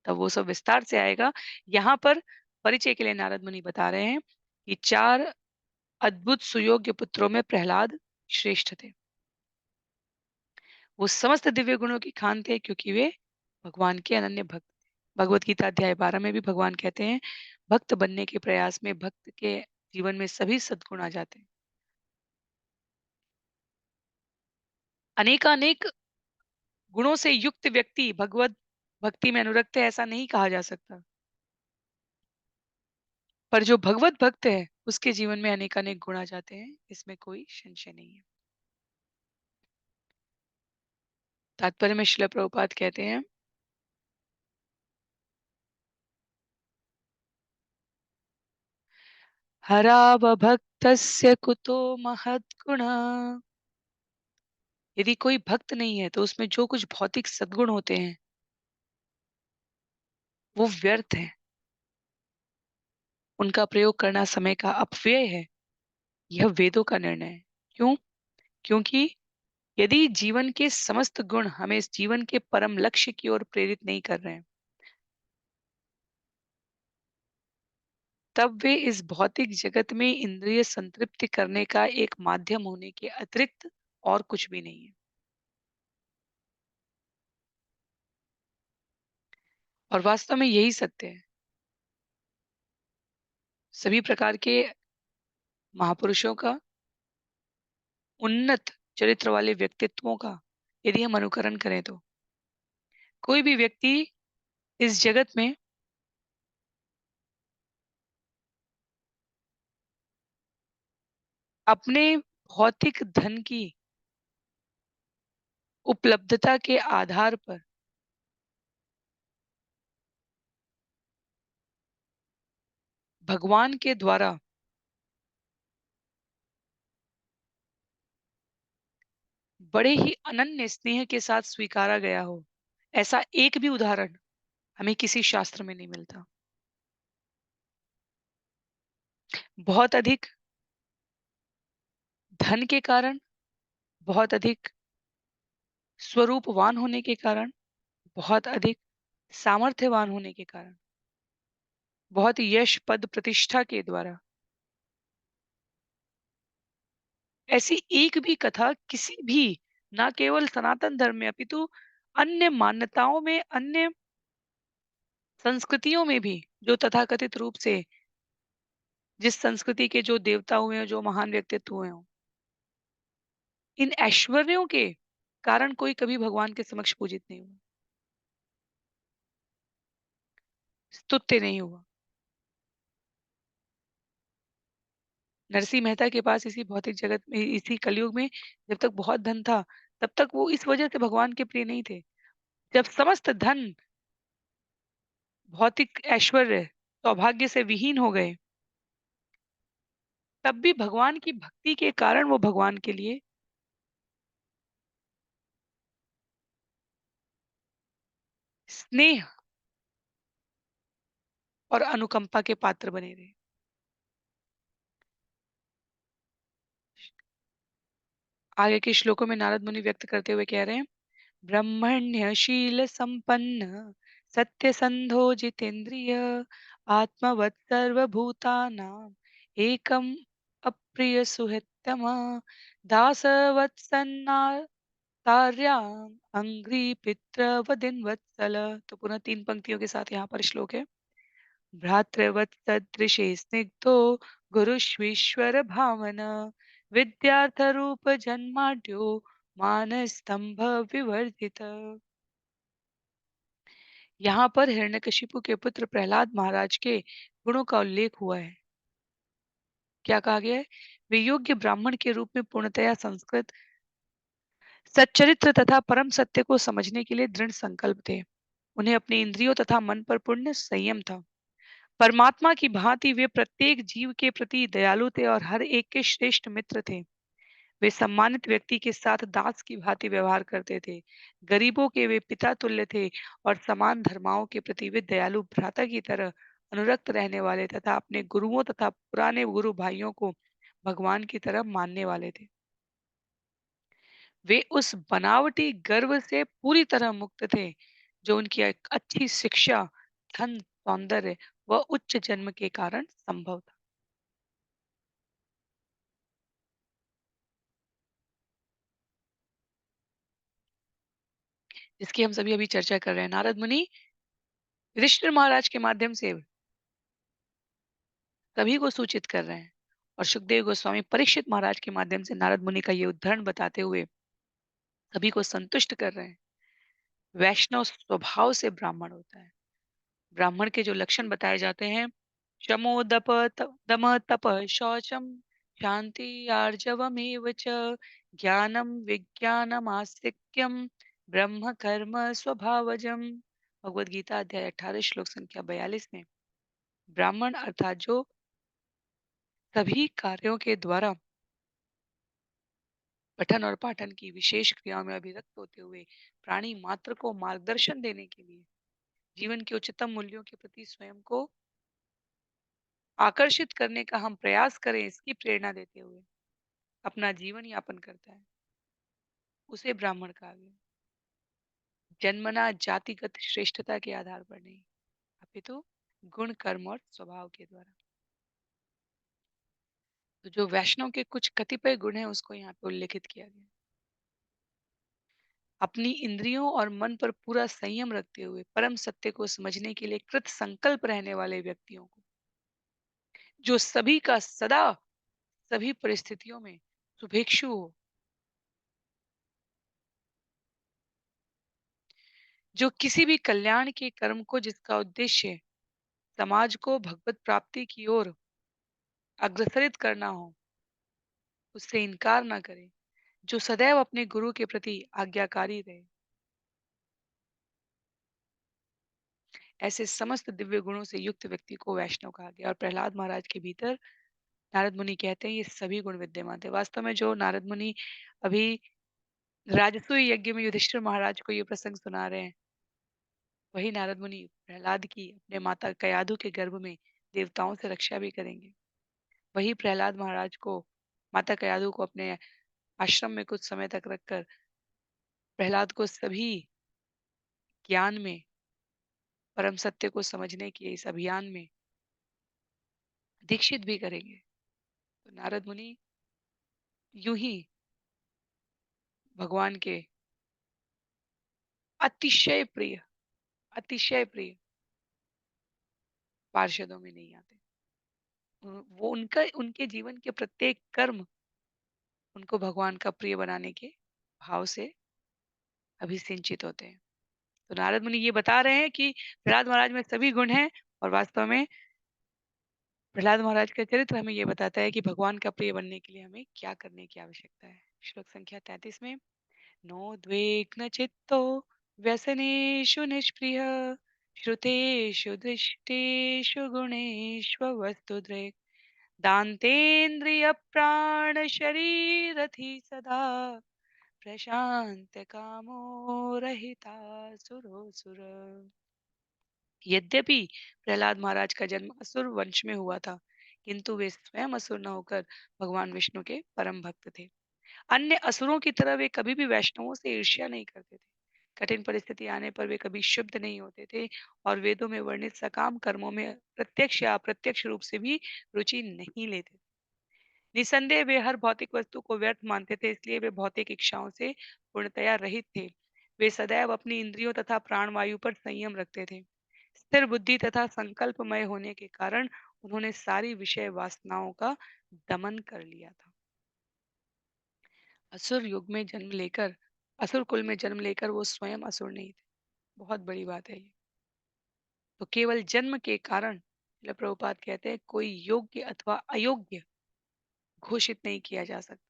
Speaker 1: तब वो सब विस्तार से आएगा। यहाँ पर परिचय के लिए नारद मुनि बता रहे हैं कि 4 अद्भुत सुयोग्य पुत्रों में प्रहलाद श्रेष्ठ थे। वो समस्त दिव्य गुणों की खान थे, क्योंकि वे भगवान के अनन्य भक्त थे। भगवत गीता अध्याय 12 में भी भगवान कहते हैं, भक्त बनने के प्रयास में भक्त के जीवन में सभी सद्गुण आ जाते हैं। अनेकानेक गुणों से युक्त व्यक्ति भगवत भक्ति में अनुरक्त है, ऐसा नहीं कहा जा सकता। पर जो भगवत भक्त है, उसके जीवन में अनेकानेक गुण आ जाते हैं, इसमें कोई संशय नहीं है। तात्पर्य में श्रील प्रभुपाद कहते हैं, हरावभक्तस्य कुतो महद्गुण। यदि कोई भक्त नहीं है, तो उसमें जो कुछ भौतिक सद्गुण होते हैं, वो व्यर्थ है। उनका प्रयोग करना समय का अपव्यय है। यह वेदों का निर्णय है। क्यों? क्योंकि यदि जीवन के समस्त गुण हमें इस जीवन के परम लक्ष्य की ओर प्रेरित नहीं कर रहे हैं, तब वे इस भौतिक जगत में इंद्रिय संतृप्ति करने का एक माध्यम होने के अतिरिक्त और कुछ भी नहीं है। और वास्तव में यही सत्य है। सभी प्रकार के महापुरुषों का, उन्नत चरित्र वाले व्यक्तित्वों का यदि हम अनुकरण करें, तो कोई भी व्यक्ति इस जगत में अपने भौतिक धन की उपलब्धता के आधार पर भगवान के द्वारा बड़े ही अनन्य स्नेह के साथ स्वीकारा गया हो, ऐसा एक भी उदाहरण हमें किसी शास्त्र में नहीं मिलता। बहुत अधिक धन के कारण, बहुत अधिक स्वरूपवान होने के कारण, बहुत अधिक सामर्थ्यवान होने के कारण, बहुत यश पद प्रतिष्ठा के द्वारा, ऐसी एक भी कथा किसी भी, ना केवल सनातन धर्म में अपितु अन्य मान्यताओं में, अन्य संस्कृतियों में भी, जो तथाकथित रूप से जिस संस्कृति के जो देवता हुए हैं, जो महान व्यक्तित्व हुए हों, इन ऐश्वर्यों के कारण कोई कभी भगवान के समक्ष पूजित नहीं हुआ, स्तुत्य नहीं हुआ। नरसिंह मेहता के पास इसी भौतिक जगत में, इसी कलयुग में, जब तक बहुत धन था, तब तक वो इस वजह से भगवान के प्रिय नहीं थे। जब समस्त धन, भौतिक ऐश्वर्य, सौभाग्य से विहीन हो गए, तब भी भगवान की भक्ति के कारण वो भगवान के लिए स्नेह और अनुकंपा के पात्र बने रहे। आगे के श्लोकों में नारद मुनि व्यक्त करते हुए कह रहे हैं, ब्रह्मण्यशील संपन्न सत्यसंधो जितेन्द्रिय आत्मवत् सर्वभूतानां एकम अप्रिय सुहृत्तम दासवत्सन्नार्याम् अंघ्रि पितृवदिन वत्सल। तो पुनः तीन पंक्तियों के साथ यहाँ पर श्लोक है। भ्रातृवत्सदृशे स्निग्धो गुरुष्वीश्वर भावना विद्यार्थ रूप जन्माढ्यो मानस्तंभ विवर्जित। यहाँ पर हिरण्यकशिपु के पुत्र प्रहलाद महाराज के गुणों का उल्लेख हुआ है। क्या कहा गया है? वे योग्य ब्राह्मण के रूप में पूर्णतया संस्कृत सच्चरित्र तथा परम सत्य को समझने के लिए दृढ़ संकल्प थे। उन्हें अपने इंद्रियों तथा मन पर पूर्ण संयम था। परमात्मा की भांति वे प्रत्येक जीव के प्रति दयालु थे और हर एक के श्रेष्ठ मित्र थे। वे सम्मानित व्यक्ति के साथ दास की भांति व्यवहार करते थे। गरीबों के वे पिता तुल्य थे और समान धर्माओं के प्रति वे दयालु भ्राता की तरह अनुरक्त रहने वाले तथा अपने गुरुओं तथा पुराने गुरु भाइयों को भगवान की तरह मानने वाले थे। वे उस बनावटी गर्व से पूरी तरह मुक्त थे जो उनकी एक अच्छी शिक्षा, धन, सौंदर्य व उच्च जन्म के कारण संभव था। जिसकी हम सभी अभी चर्चा कर रहे हैं। नारद मुनि युधिष्ठिर महाराज के माध्यम से सभी को सूचित कर रहे हैं और सुखदेव गोस्वामी परीक्षित महाराज के माध्यम से नारद मुनि का ये उदाहरण बताते हुए सभी को संतुष्ट कर रहे हैं। वैष्णव स्वभाव से ब्राह्मण होता है। ब्राह्मण के जो लक्षण बताए जाते हैं, शमो दप दम तप शौचम शांति आर्जवमेव च ज्ञानम विज्ञानम आस्तिक्यम ब्रह्म कर्म स्वभावजम। भगवद गीता अध्याय 18 श्लोक संख्या 42 में ब्राह्मण अर्थात जो सभी कार्यों के द्वारा पठन और पाठन की विशेष क्रियाओं में अभिरक्त होते हुए प्राणी मात्र को मार्गदर्शन देने के लिए जीवन के उच्चतम मूल्यों के प्रति स्वयं को आकर्षित करने का हम प्रयास करें, इसकी प्रेरणा देते हुए अपना जीवन यापन करता है, उसे ब्राह्मण कहा गया। जन्मना जातिगत श्रेष्ठता के आधार पर नहीं, अपितु गुण कर्म और स्वभाव के द्वारा। तो जो वैष्णव के कुछ कतिपय गुण हैं उसको यहाँ पे उल्लेखित किया गया। अपनी इंद्रियों और मन पर पूरा संयम रखते हुए परम सत्य को समझने के लिए कृत संकल्प रहने वाले व्यक्तियों को, जो सभी का सदा सभी परिस्थितियों में शुभेच्छु हो, जो किसी भी कल्याण के कर्म को जिसका उद्देश्य समाज को भगवत प्राप्ति की ओर अग्रसरित करना हो, उससे इनकार ना करे, जो सदैव अपने गुरु के प्रति आज्ञाकारी रहे। ऐसे समस्त दिव्य गुणों से युक्त व्यक्ति को वैष्णव कहा गया। और प्रहलाद महाराज के भीतर नारद मुनि कहते हैं ये सभी गुण विद्यमान थे। वास्तव में जो नारद मुनि अभी राजसूय यज्ञ में युधिष्ठिर महाराज को ये प्रसंग सुना रहे हैं, वही नारद मुनि प्रहलाद की अपने माता कयाधु के गर्भ में देवताओं से रक्षा भी करेंगे। वही प्रहलाद महाराज को माता कयाधु को अपने आश्रम में कुछ समय तक रखकर प्रहलाद को सभी ज्ञान में परम सत्य को समझने के इस अभियान में दीक्षित भी करेंगे। तो नारद मुनि यूं ही भगवान के अतिशय प्रिय अतिशय प्रिय पार्षदों में नहीं आते। वो उनका उनके जीवन के प्रत्येक कर्म उनको भगवान का प्रिय बनाने के भाव से अभिसिंचित होते हैं। तो नारद मुनि ये बता रहे हैं कि प्रहलाद महाराज में सभी गुण हैं और वास्तव में प्रहलाद महाराज का चरित्र हमें ये बताता है कि भगवान का प्रिय बनने के लिए हमें क्या करने की आवश्यकता है। श्लोक संख्या 33 में नोद्वेग्न चित्तो व्यसनेषु निष्प्रिय श्रुतेषु दृष्टेषु गुणेषु वस्तुदृक् दान्तेन्द्रिय प्राण शरीरथि सदा प्रशांत कामो रहिता सुरोसुर। यद्यपि प्रहलाद महाराज का जन्म असुर वंश में हुआ था, किंतु वे स्वयं असुर न होकर भगवान विष्णु के परम भक्त थे। अन्य असुरों की तरह वे कभी भी वैष्णवों से ईर्ष्या नहीं करते थे। कठिन परिस्थिति आने पर वे कभी क्षुब्ध नहीं होते थे और वेदों में वर्णित सकाम कर्मों में प्रत्यक्ष या अप्रत्यक्ष रूप से भी रुचि नहीं लेते थे। निसंदेह वे हर भौतिक वस्तु को व्यर्थ मानते थे, इसलिए वे भौतिक इच्छाओं से पूर्णतया रहित थे। वे सदैव अपनी इंद्रियों तथा प्राणवायु पर संयम रखते थे। स्थिर बुद्धि तथा संकल्पमय होने के कारण उन्होंने सारी विषय वासनाओं का दमन कर लिया था। असुर युग में जन्म लेकर असुर कुल में जन्म लेकर वो स्वयं असुर नहीं थे। बहुत बड़ी बात है ये। तो केवल जन्म के कारण शिला प्रभुपाद कहते हैं कोई योग्य अथवा अयोग्य घोषित नहीं किया जा सकता।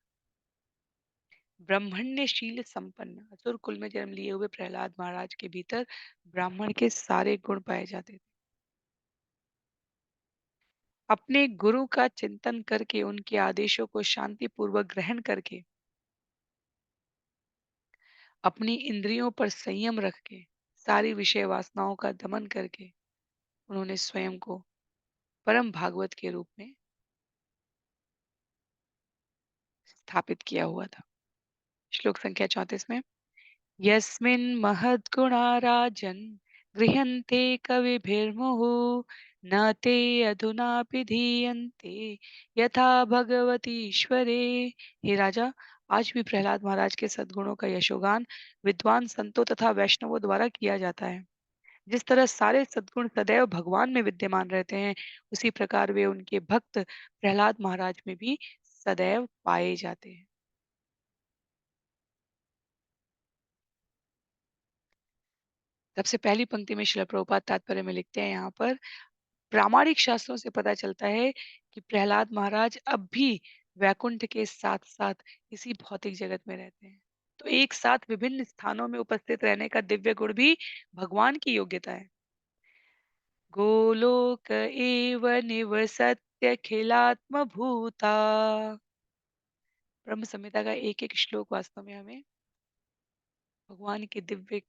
Speaker 1: ब्रह्मण्यशील संपन्न असुर कुल में जन्म लिए हुए प्रहलाद महाराज के भीतर ब्राह्मण के सारे गुण पाए जाते थे। अपने गुरु का चिंतन करके उनके आदेशों को शांति पूर्वक ग्रहण करके अपनी इंद्रियों पर संयम रख के सारी विषय वासनाओं का दमन करके उन्होंने स्वयं को परम भागवत के रूप में स्थापित किया हुआ था। श्लोक संख्या 34 में यस्मिन् महद्गुणा राजन् गृह्यन्ते कविभिर्मुहुः न ते अधुनापि धीयन्ते यथा भगवतीश्वरे। हे राजा, आज भी प्रहलाद महाराज के सद्गुणों का यशोगान विद्वान संतों तथा वैष्णवों द्वारा किया जाता है। जिस तरह सारे सद्गुण सदैव भगवान में विद्यमान रहते हैं, उसी प्रकार वे उनके भक्त प्रहलाद महाराज में भी सदैव पाए जाते हैं। सबसे पहली पंक्ति में श्रील प्रभुपाद तात्पर्य में लिखते हैं यहाँ पर प्रामाणिक शास्त्रों से पता चलता है कि प्रहलाद महाराज अब भी वैकुंठ के साथ साथ इसी भौतिक जगत में रहते हैं। तो एक साथ विभिन्न स्थानों में उपस्थित रहने का दिव्य गुण भी भगवान की योग्यता है। गोलोक एव निवसत्य खिलात्म भूता। ब्रह्म संहिता का एक एक श्लोक वास्तव में हमें भगवान के दिव्य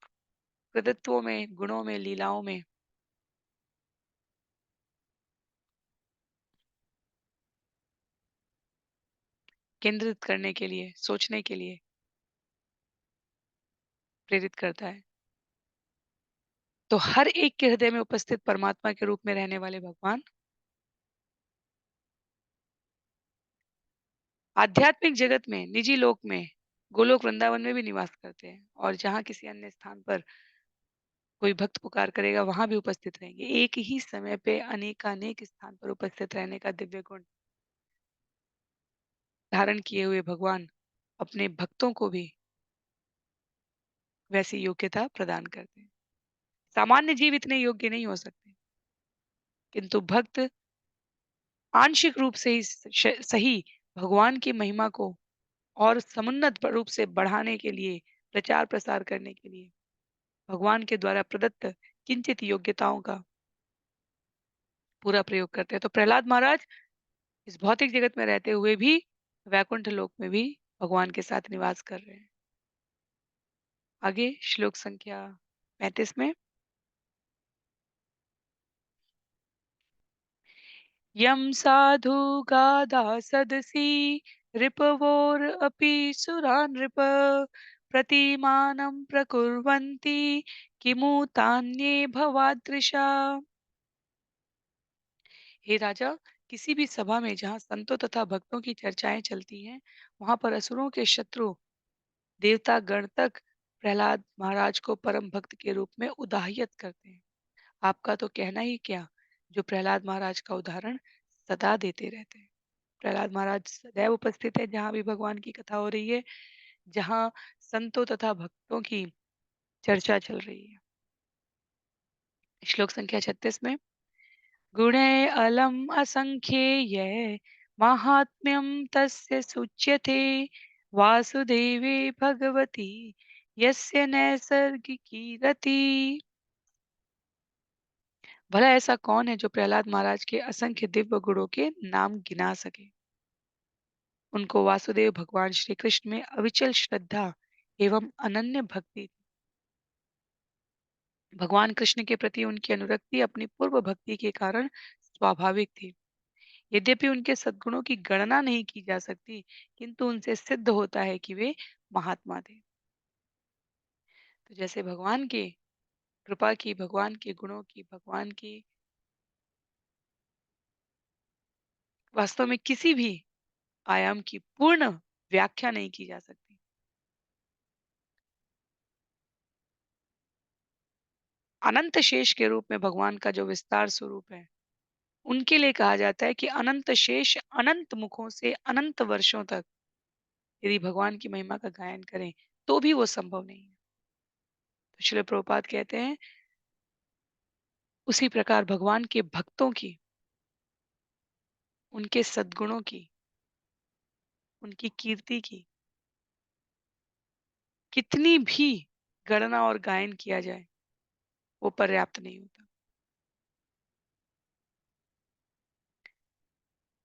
Speaker 1: कृतित्वों में, गुणों में, लीलाओं में केंद्रित करने के लिए, सोचने के लिए प्रेरित करता है। तो हर एक के हृदय में उपस्थित परमात्मा के रूप में रहने वाले भगवान आध्यात्मिक जगत में, निजी लोक में, गोलोक वृंदावन में भी निवास करते हैं और जहाँ किसी अन्य स्थान पर कोई भक्त पुकार करेगा वहां भी उपस्थित रहेंगे। एक ही समय पे अनेकानेक स्थान पर उपस्थित रहने का दिव्य गुण धारण किए हुए भगवान अपने भक्तों को भी वैसी योग्यता प्रदान करते हैं। सामान्य जीव इतने योग्य नहीं हो सकते, किंतु भक्त आंशिक रूप से ही सही भगवान की महिमा को और समुन्नत रूप से बढ़ाने के लिए, प्रचार प्रसार करने के लिए भगवान के द्वारा प्रदत्त किंचित योग्यताओं का पूरा प्रयोग करते हैं। तो प्रहलाद महाराज इस भौतिक जगत में रहते हुए भी वैकुंठ लोक में भी भगवान के साथ निवास कर रहे हैं। आगे श्लोक संख्या 35 में यम साधु गादा सदसी रिपवोर अपि सुरा नृप प्रतिमानं प्रकुर्वन्ति किमु तान्ये भवादृशा। हे राजा, किसी भी सभा में जहाँ संतों तथा भक्तों की चर्चाएं चलती हैं, वहां पर असुरों के शत्रु देवता गण तक प्रहलाद महाराज को परम भक्त के रूप में उदाह्यत करते हैं। आपका तो कहना ही क्या, जो प्रहलाद महाराज का उदाहरण सदा देते रहते हैं। प्रहलाद महाराज सदैव उपस्थित है जहाँ भी भगवान की कथा हो रही है, जहाँ संतों तथा भक्तों की चर्चा चल रही है। श्लोक संख्या 36 में गुणे अलम असंख्येय महात्म्यम तस्य सुच्यते वासुदेवे भगवती यस्य नैसर्गिकी रति। भला ऐसा कौन है जो प्रहलाद महाराज के असंख्य दिव्य गुणों के नाम गिना सके। उनको वासुदेव भगवान श्री कृष्ण में अविचल श्रद्धा एवं अनन्य भक्ति, भगवान कृष्ण के प्रति उनकी अनुरक्ति अपनी पूर्व भक्ति के कारण स्वाभाविक थी। यद्यपि उनके सद्गुणों की गणना नहीं की जा सकती, किंतु उनसे सिद्ध होता है कि वे महात्मा थे। तो जैसे भगवान के कृपा की, भगवान के गुणों की, भगवान की वास्तव में किसी भी आयाम की पूर्ण व्याख्या नहीं की जा सकती। अनंत शेष के रूप में भगवान का जो विस्तार स्वरूप है, उनके लिए कहा जाता है कि अनंत शेष अनंत मुखों से अनंत वर्षों तक यदि भगवान की महिमा का गायन करें, तो भी वो संभव नहीं है। तो श्रील प्रभुपाद कहते हैं, उसी प्रकार भगवान के भक्तों की, उनके सद्गुणों की, उनकी कीर्ति की कितनी भी गणना और गायन किया जाए, वो पर्याप्त नहीं होता।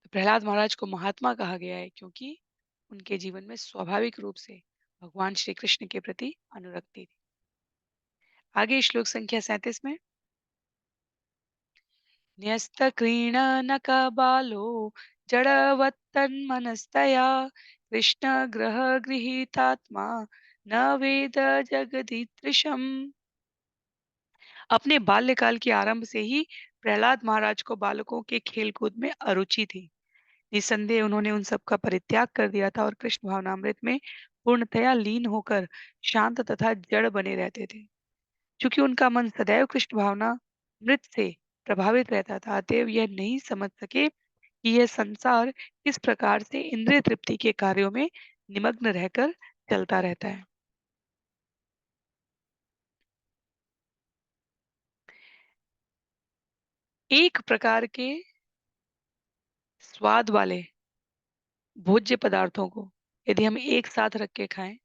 Speaker 1: तो प्रहलाद महाराज को महात्मा कहा गया है क्योंकि उनके जीवन में स्वाभाविक रूप से भगवान श्री कृष्ण के प्रति अनुरक्ति थी। आगे श्लोक संख्या 37 में, न्यस्तक्रीणनक बालो जडवत्तन्मनस्तया कृष्ण ग्रह गृहीतात्मा न वेद जगदीदृशम्। अपने बाल्यकाल के आरंभ से ही प्रहलाद महाराज को बालकों के खेलकूद में अरुचि थी। निसंदेह उन्होंने उन सब का परित्याग कर दिया था और कृष्ण भावनामृत में पूर्णतया लीन होकर शांत तथा जड़ बने रहते थे। चूंकि उनका मन सदैव कृष्ण भावना मृत से प्रभावित रहता था, अतएव यह नहीं समझ सके कि यह संसार किस प्रकार से इंद्रिय तृप्ति के कार्यों में निमग्न रहकर चलता रहता है। एक प्रकार के स्वाद वाले भोज्य पदार्थों को यदि हम एक साथ रख के खाएं,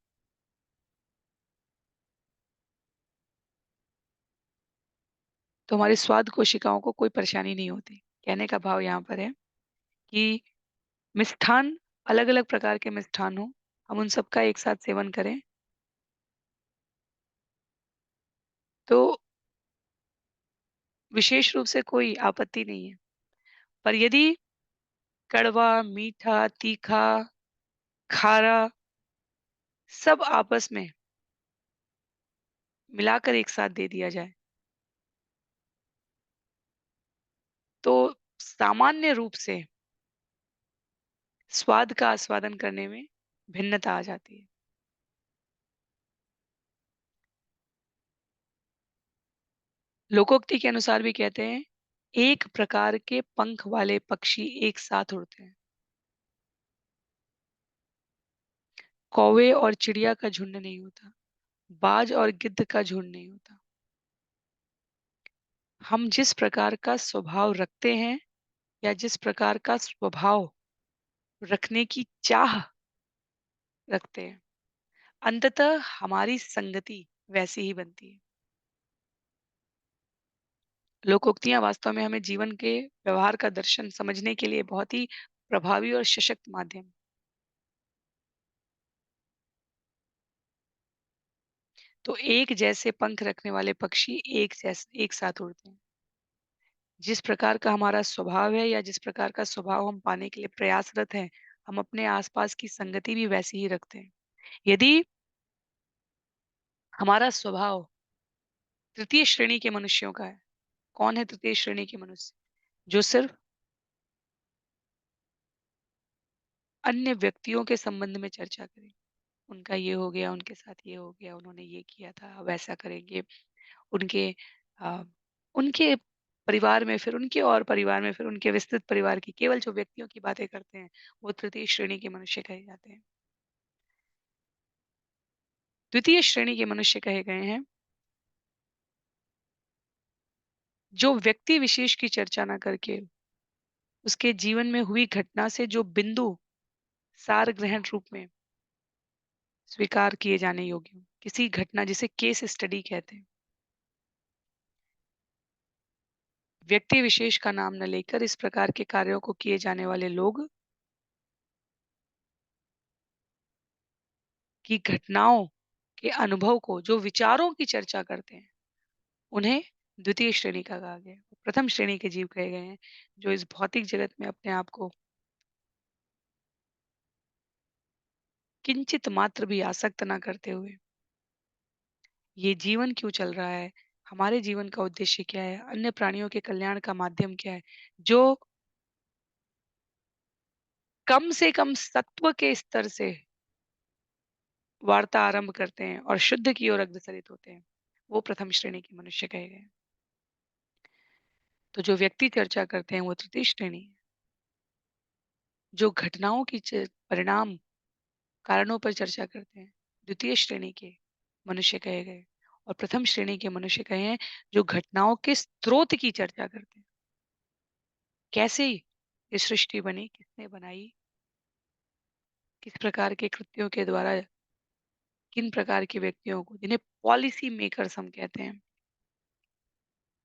Speaker 1: तो हमारी स्वाद कोशिकाओं को कोई परेशानी नहीं होती। कहने का भाव यहाँ पर है कि मिष्ठान, अलग अलग प्रकार के मिष्ठान हो, हम उन सबका एक साथ सेवन करें, तो विशेष रूप से कोई आपत्ति नहीं है। पर यदि कड़वा, मीठा, तीखा, खारा सब आपस में मिलाकर एक साथ दे दिया जाए, तो सामान्य रूप से स्वाद का आस्वादन करने में भिन्नता आ जाती है। लोकोक्ति के अनुसार भी कहते हैं, एक प्रकार के पंख वाले पक्षी एक साथ उड़ते हैं। कौवे और चिड़िया का झुंड नहीं होता, बाज और गिद्ध का झुंड नहीं होता। हम जिस प्रकार का स्वभाव रखते हैं या जिस प्रकार का स्वभाव रखने की चाह रखते हैं, अंततः हमारी संगति वैसी ही बनती है। लोकोक्तियां वास्तव में हमें जीवन के व्यवहार का दर्शन समझने के लिए बहुत ही प्रभावी और सशक्त माध्यम। तो एक जैसे पंख रखने वाले पक्षी एक साथ उड़ते हैं। जिस प्रकार का हमारा स्वभाव है या जिस प्रकार का स्वभाव हम पाने के लिए प्रयासरत हैं, हम अपने आसपास की संगति भी वैसी ही रखते हैं। यदि हमारा स्वभाव तृतीय श्रेणी के मनुष्यों का है, कौन है तृतीय श्रेणी के मनुष्य? जो सिर्फ अन्य व्यक्तियों के संबंध में चर्चा करें। उनका ये हो गया, उनके साथ ये हो गया, उन्होंने ये किया था, अब ऐसा करेंगे। उनके अ, उनके परिवार में फिर उनके और परिवार में फिर उनके विस्तृत परिवार की केवल जो व्यक्तियों की बातें करते हैं, वो तृतीय श्रेणी के मनुष्य कहे जाते हैं। द्वितीय श्रेणी के मनुष्य कहे गए हैं, जो व्यक्ति विशेष की चर्चा ना करके उसके जीवन में हुई घटना से जो बिंदु सार ग्रहण रूप में स्वीकार किए जाने योग्य हो। किसी घटना जिसे केस स्टडी कहते हैं। व्यक्ति विशेष का नाम न लेकर इस प्रकार के कार्यों को किए जाने वाले लोग की घटनाओं के अनुभव को, जो विचारों की चर्चा करते हैं, उन्हें द्वितीय श्रेणी का कहा गया है। प्रथम श्रेणी के जीव कहे गए हैं, जो इस भौतिक जगत में अपने आप को किंचित मात्र भी आसक्त ना करते हुए, ये जीवन क्यों चल रहा है, हमारे जीवन का उद्देश्य क्या है, अन्य प्राणियों के कल्याण का माध्यम क्या है, जो कम से कम सत्व के स्तर से वार्ता आरंभ करते हैं और शुद्ध की ओर अग्रसरित होते हैं, वो प्रथम श्रेणी के मनुष्य कहे गए हैं। तो जो व्यक्ति चर्चा करते हैं वो तृतीय श्रेणी है। जो घटनाओं की परिणाम कारणों पर चर्चा करते हैं, द्वितीय श्रेणी के मनुष्य कहे गए। और प्रथम श्रेणी के मनुष्य कहे हैं, जो घटनाओं के स्रोत की चर्चा करते हैं। कैसे ये सृष्टि बनी, किसने बनाई, किस प्रकार के कृत्यों के द्वारा किन प्रकार के व्यक्तियों को, जिन्हें पॉलिसी मेकर्स हम कहते हैं,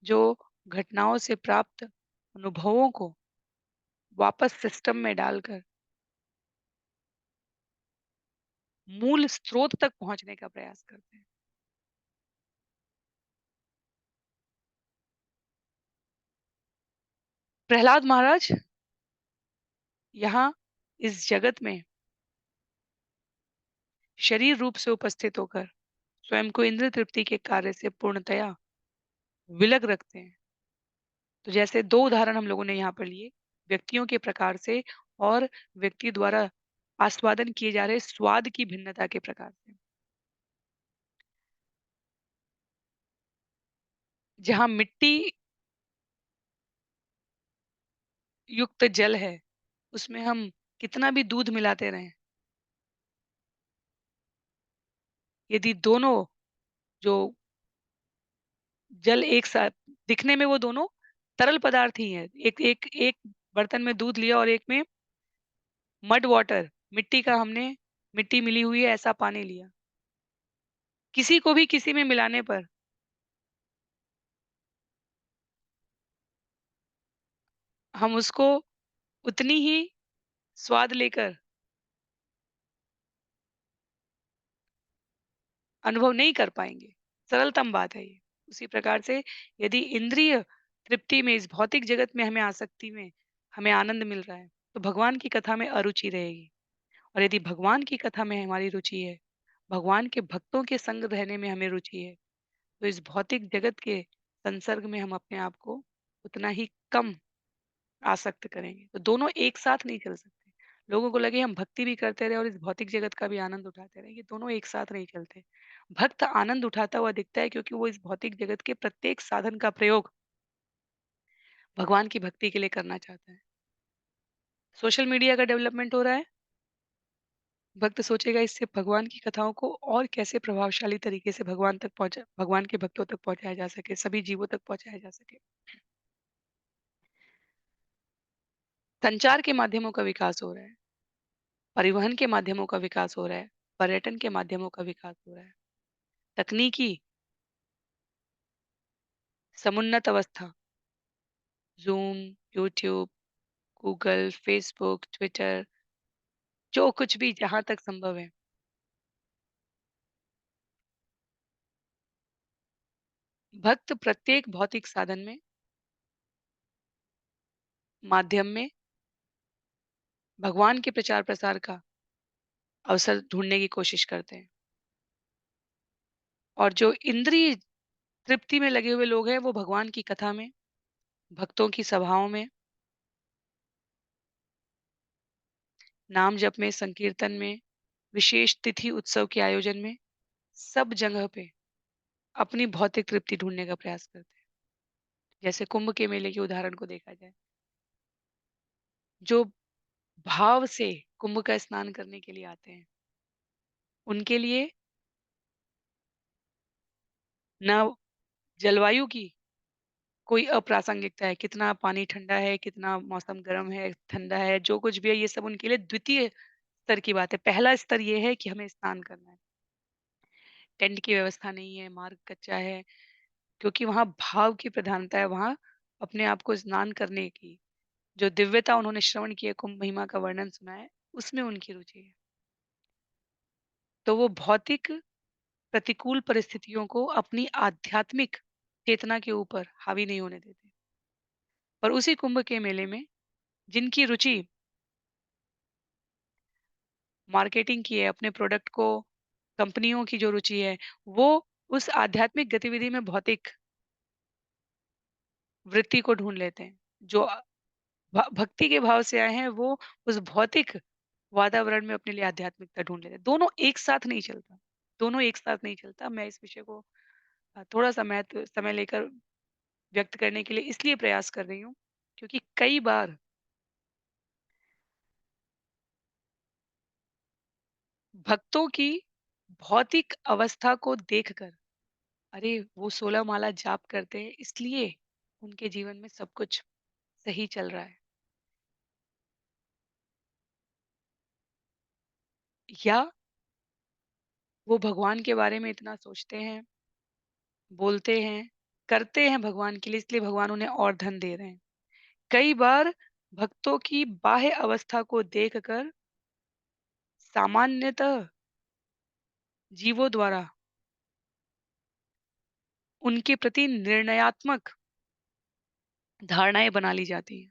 Speaker 1: जो घटनाओं से प्राप्त अनुभवों को वापस सिस्टम में डालकर मूल स्रोत तक पहुंचने का प्रयास करते हैं। प्रहलाद महाराज यहाँ इस जगत में शरीर रूप से उपस्थित होकर स्वयं को इंद्र तृप्ति के कार्य से पूर्णतया विलग रखते हैं। तो जैसे दो उदाहरण हम लोगों ने यहाँ पर लिए, व्यक्तियों के प्रकार से और व्यक्ति द्वारा आस्वादन किए जा रहे स्वाद की भिन्नता के प्रकार से। जहाँ मिट्टी युक्त जल है, उसमें हम कितना भी दूध मिलाते रहें, यदि दोनों जो जल एक साथ दिखने में वो दोनों तरल पदार्थ ही हैं। एक एक एक बर्तन में दूध लिया और एक में मड वाटर, मिट्टी का हमने मिट्टी मिली हुई है ऐसा पानी लिया। किसी को भी किसी में मिलाने पर हम उसको उतनी ही स्वाद लेकर अनुभव नहीं कर पाएँगे। सरलतम बात है ये। उसी प्रकार से यदि इंद्रिय तृप्ति में, इस भौतिक जगत में हमें आसक्ति में हमें आनंद मिल रहा है, तो भगवान की कथा में अरुचि रहेगी। और यदि भगवान की कथा में हमारी रुचि है, भगवान के भक्तों के संग रहने में हमें रुचि है, तो इस भौतिक जगत के संसर्ग में हम अपने आप को उतना ही कम आसक्त करेंगे। तो दोनों एक साथ नहीं चल सकते। लोगों को लगे हम भक्ति भी करते रहे और इस भौतिक जगत का भी आनंद उठाते रहे, ये दोनों एक साथ नहीं चलते। भक्त आनंद उठाता हुआ दिखता है क्योंकि वो इस भौतिक जगत के प्रत्येक साधन का प्रयोग भगवान की भक्ति के लिए करना चाहता है। सोशल मीडिया का डेवलपमेंट हो रहा है, भक्त सोचेगा इससे भगवान की कथाओं को और कैसे प्रभावशाली तरीके से भगवान के भक्तों तक पहुंचाया जा सके, सभी जीवों तक पहुंचाया जा सके। संचार के माध्यमों का विकास हो रहा है, परिवहन के माध्यमों का विकास हो रहा है, पर्यटन के माध्यमों का विकास हो रहा है, तकनीकी समुन्नत अवस्था, zoom, YouTube, Google, Facebook, Twitter, जो कुछ भी जहाँ तक संभव है, भक्त प्रत्येक भौतिक साधन में, माध्यम में भगवान के प्रचार प्रसार का अवसर ढूँढने की कोशिश करते हैं। और जो इंद्रिय तृप्ति में लगे हुए लोग हैं, वो भगवान की कथा में, भक्तों की सभाओं में, नाम जप में, संकीर्तन में, विशेष तिथि उत्सव के आयोजन में, सब जगह पे अपनी भौतिक तृप्ति ढूँढने का प्रयास करते हैं। जैसे कुंभ के मेले के उदाहरण को देखा जाए, जो भाव से कुंभ का स्नान करने के लिए आते हैं, उनके लिए ना जलवायु की कोई अप्रासंगिकता है, कितना पानी ठंडा है, कितना मौसम गर्म है, ठंडा है, जो कुछ भी है, ये सब उनके लिए द्वितीय स्तर की बात है। पहला स्तर ये है कि हमें स्नान करना है। टेंट की व्यवस्था नहीं है, मार्ग कच्चा है, क्योंकि वहाँ भाव की प्रधानता है, वहाँ अपने आप को स्नान करने की जो दिव्यता उन्होंने श्रवण की है, कुंभ महिमा का वर्णन सुना है, उसमें उनकी रुचि है। तो वो भौतिक प्रतिकूल परिस्थितियों को अपनी आध्यात्मिक चेतना के ऊपर हावी नहीं होने देते। पर उसी कुंभ के मेले में जिनकी रुचि मार्केटिंग की है, अपने प्रोडक्ट को कंपनियों की जो रुचि है, वो उस आध्यात्मिक गतिविधि में भौतिक वृत्ति को ढूँढ लेते हैं। जो भक्ति के भाव से आए हैं, वो उस भौतिक वातावरण में अपने लिए आध्यात्मिकता ढूँढ लेते हैं। दोनों एक साथ नहीं चलता, दोनों एक साथ नहीं चलता। मैं इस विषय को थोड़ा-सा महत्व समय लेकर व्यक्त करने के लिए इसलिए प्रयास कर रही हूँ, क्योंकि कई बार भक्तों की भौतिक अवस्था को देखकर, अरे! वो 16 माला जाप करते हैं, इसलिए उनके जीवन में सब कुछ सही चल रहा है। या वो भगवान के बारे में इतना सोचते हैं, बोलते हैं, करते हैं भगवान के लिए, इसलिए भगवान उन्हें और धन दे रहे हैं। कई बार भक्तों की बाह्य अवस्था को देखकर सामान्यतः जीवों द्वारा उनके प्रति निर्णयात्मक धारणाएँ बना ली जाती हैं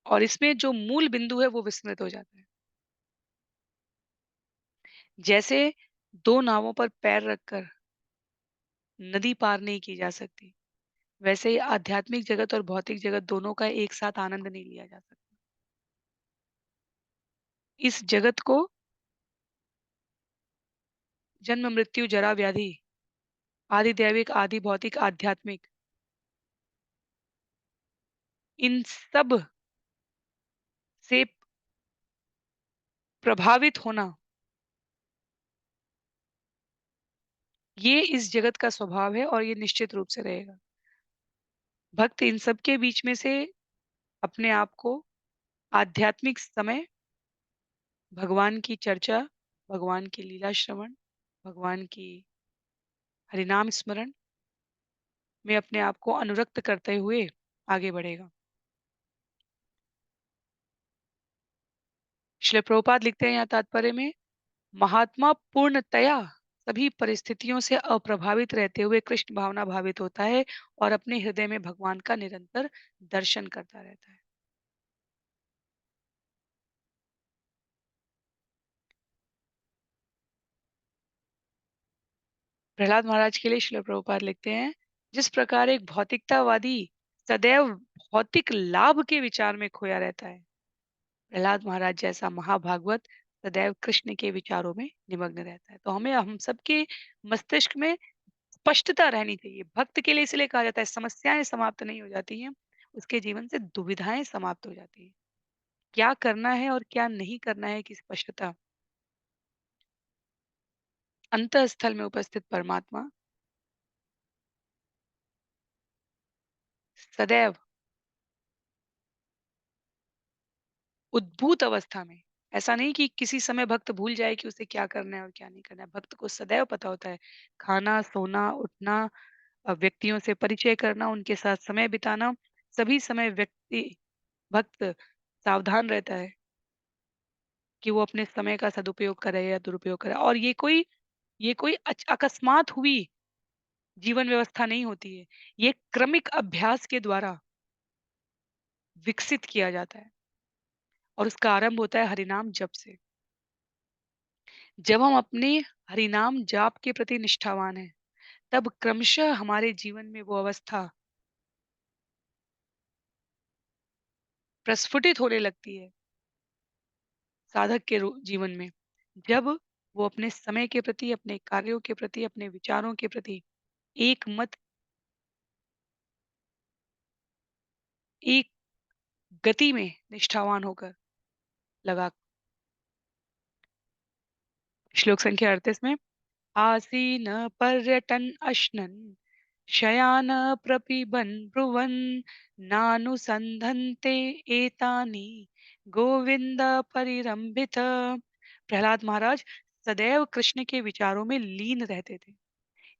Speaker 1: और इसमें जो मूल बिंदु है वो विस्मृत हो जाता है। जैसे 2 नावों पर पैर रखकर नदी पार नहीं की जा सकती, वैसे ही आध्यात्मिक जगत और भौतिक जगत दोनों का एक साथ आनंद नहीं लिया जा सकता। इस जगत को जन्म, मृत्यु, जरा, व्याधि, आदि दैविक, आदि भौतिक, आध्यात्मिक, इन सब से प्रभावित होना, ये इस जगत का स्वभाव है और ये निश्चित रूप से रहेगा। भक्त इन सब के बीच में से अपने आप को आध्यात्मिक समय, भगवान की चर्चा, भगवान की लीला श्रवण, भगवान की हरिनाम स्मरण में अपने आप को अनुरक्त करते हुए आगे बढ़ेगा। श्रील प्रभुपाद लिखते हैं यहाँ तात्पर्य में, महात्मा पूर्णतया सभी परिस्थितियों से अप्रभावित रहते हुए कृष्ण भावना भावित होता है और अपने हृदय में भगवान का निरंतर दर्शन करता रहता है। प्रहलाद महाराज के लिए श्रील प्रभुपाद लिखते हैं, जिस प्रकार एक भौतिकतावादी सदैव भौतिक लाभ के विचार में खोया रहता है, प्रहलाद महाराज जैसा महाभागवत सदैव कृष्ण के विचारों में निमग्न रहता है। तो हमें हम सबके मस्तिष्क में स्पष्टता रहनी चाहिए। भक्त के लिए इसलिए कहा जाता है समस्याएं समाप्त नहीं हो जाती हैं, उसके जीवन से दुविधाएं समाप्त हो जाती हैं। क्या करना है और क्या नहीं करना है की स्पष्टता अंतःस्थल में उपस्थित परमात्मा सदैव उद्भूत अवस्था में, ऐसा नहीं कि किसी समय भक्त भूल जाए कि उसे क्या करना है और क्या नहीं करना है। भक्त को सदैव पता होता है, खाना, सोना, उठना, व्यक्तियों से परिचय करना, उनके साथ समय बिताना, सभी समय भक्त सावधान रहता है कि वो अपने समय का सदुपयोग करे या दुरुपयोग करे। और ये कोई अकस्मात हुई जीवन व्यवस्था नहीं होती है। ये क्रमिक अभ्यास के द्वारा विकसित किया जाता है और उसका आरंभ होता है हरिनाम जप से। जब हम अपने हरिनाम जाप के प्रति निष्ठावान हैं, तब क्रमशः हमारे जीवन में वो अवस्था प्रस्फुटित होने लगती है साधक के जीवन में। जब वो अपने समय के प्रति, अपने कार्यों के प्रति, अपने विचारों के प्रति एक मत, एक गति में निष्ठावान होकर लगा। श्लोक संख्या 38 में, आसीन पर्यटन अश्नन शयान प्रपिबन ब्रुवन नानुसंधन्ते एतानि गोविंद परिरंभित। प्रहलाद महाराज सदैव कृष्ण के विचारों में लीन रहते थे।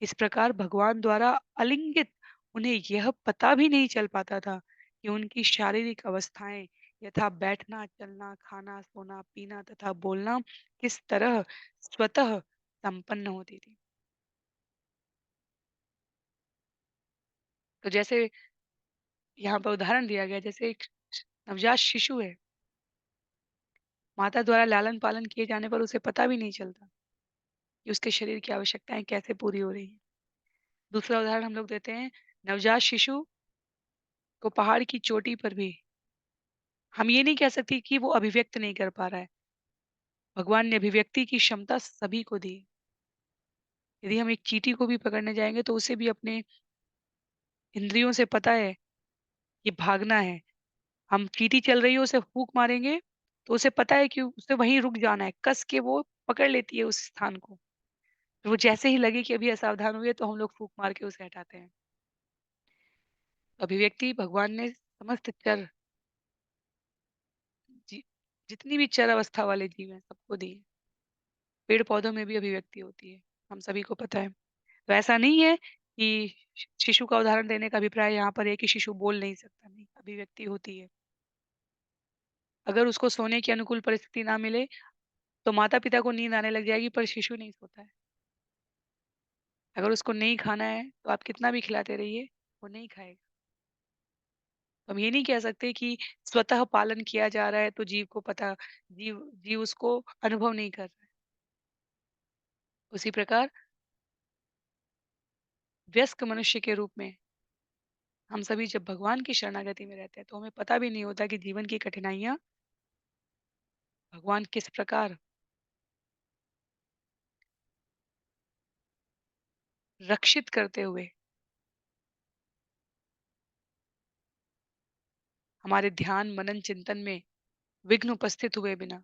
Speaker 1: इस प्रकार भगवान द्वारा आलिंगित उन्हें यह पता भी नहीं चल पाता था कि उनकी शारीरिक अवस्थाएं यथा बैठना, चलना, खाना, सोना, पीना तथा बोलना किस तरह स्वतः संपन्न होती थी। तो जैसे यहाँ पर उदाहरण दिया गया, जैसे एक नवजात शिशु है, माता द्वारा लालन-पालन किए जाने पर उसे पता भी नहीं चलता कि उसके शरीर की आवश्यकताएँ कैसे पूरी हो रही हैं। दूसरा उदाहरण हम लोग देते हैं, नवजात शिशु को पहाड़ की चोटी पर भी हम ये नहीं कह सकते कि वो अभिव्यक्त नहीं कर पा रहा है। भगवान ने अभिव्यक्ति की क्षमता सभी को दी है। यदि हम एक चींटी को भी पकड़ने जाएँगे तो उसे भी अपने इंद्रियों से पता है कि भागना है। हम चींटी चल रही है, उसे फूँक मारेंगे, तो उसे पता है कि उसे वहीं रुक जाना है, कस के वो पकड़ लेती है उस स्थान को। तो वो जैसे ही लगे कि अभी असावधान हुई है, तो हम लोग फूँक मार के उसे हटाते हैं। अभिव्यक्ति भगवान ने समस्त चर जी जितनी भी चर अवस्था वाले जीव हैं, सबको दी है। पेड़-पौधों में भी अभिव्यक्ति होती है, हम सभी को पता है। तो ऐसा नहीं है कि शिशु का उदाहरण देने का अभिप्राय यहाँ पर है कि शिशु बोल नहीं सकता, नहीं, अभिव्यक्ति होती है। अगर उसको सोने की अनुकूल परिस्थिति ना मिले, तो माता-पिता को नींद आने लग जाएगी पर शिशु नहीं सोता है। अगर उसको नहीं खाना है, तो आप कितना भी खिलाते रहिए, वो नहीं खाएगा। तो हम ये नहीं कह सकते कि स्वतः पालन किया जा रहा है तो जीव को पता जीव जीव उसको अनुभव नहीं कर रहा है। उसी प्रकार व्यस्क मनुष्य के रूप में हम सभी जब भगवान की शरणागति में रहते हैं, तो हमें पता भी नहीं होता कि जीवन की कठिनाइयाँ भगवान किस प्रकार रक्षित करते हुए हमारे ध्यान, मनन, चिंतन में विघ्न उपस्थित हुए बिना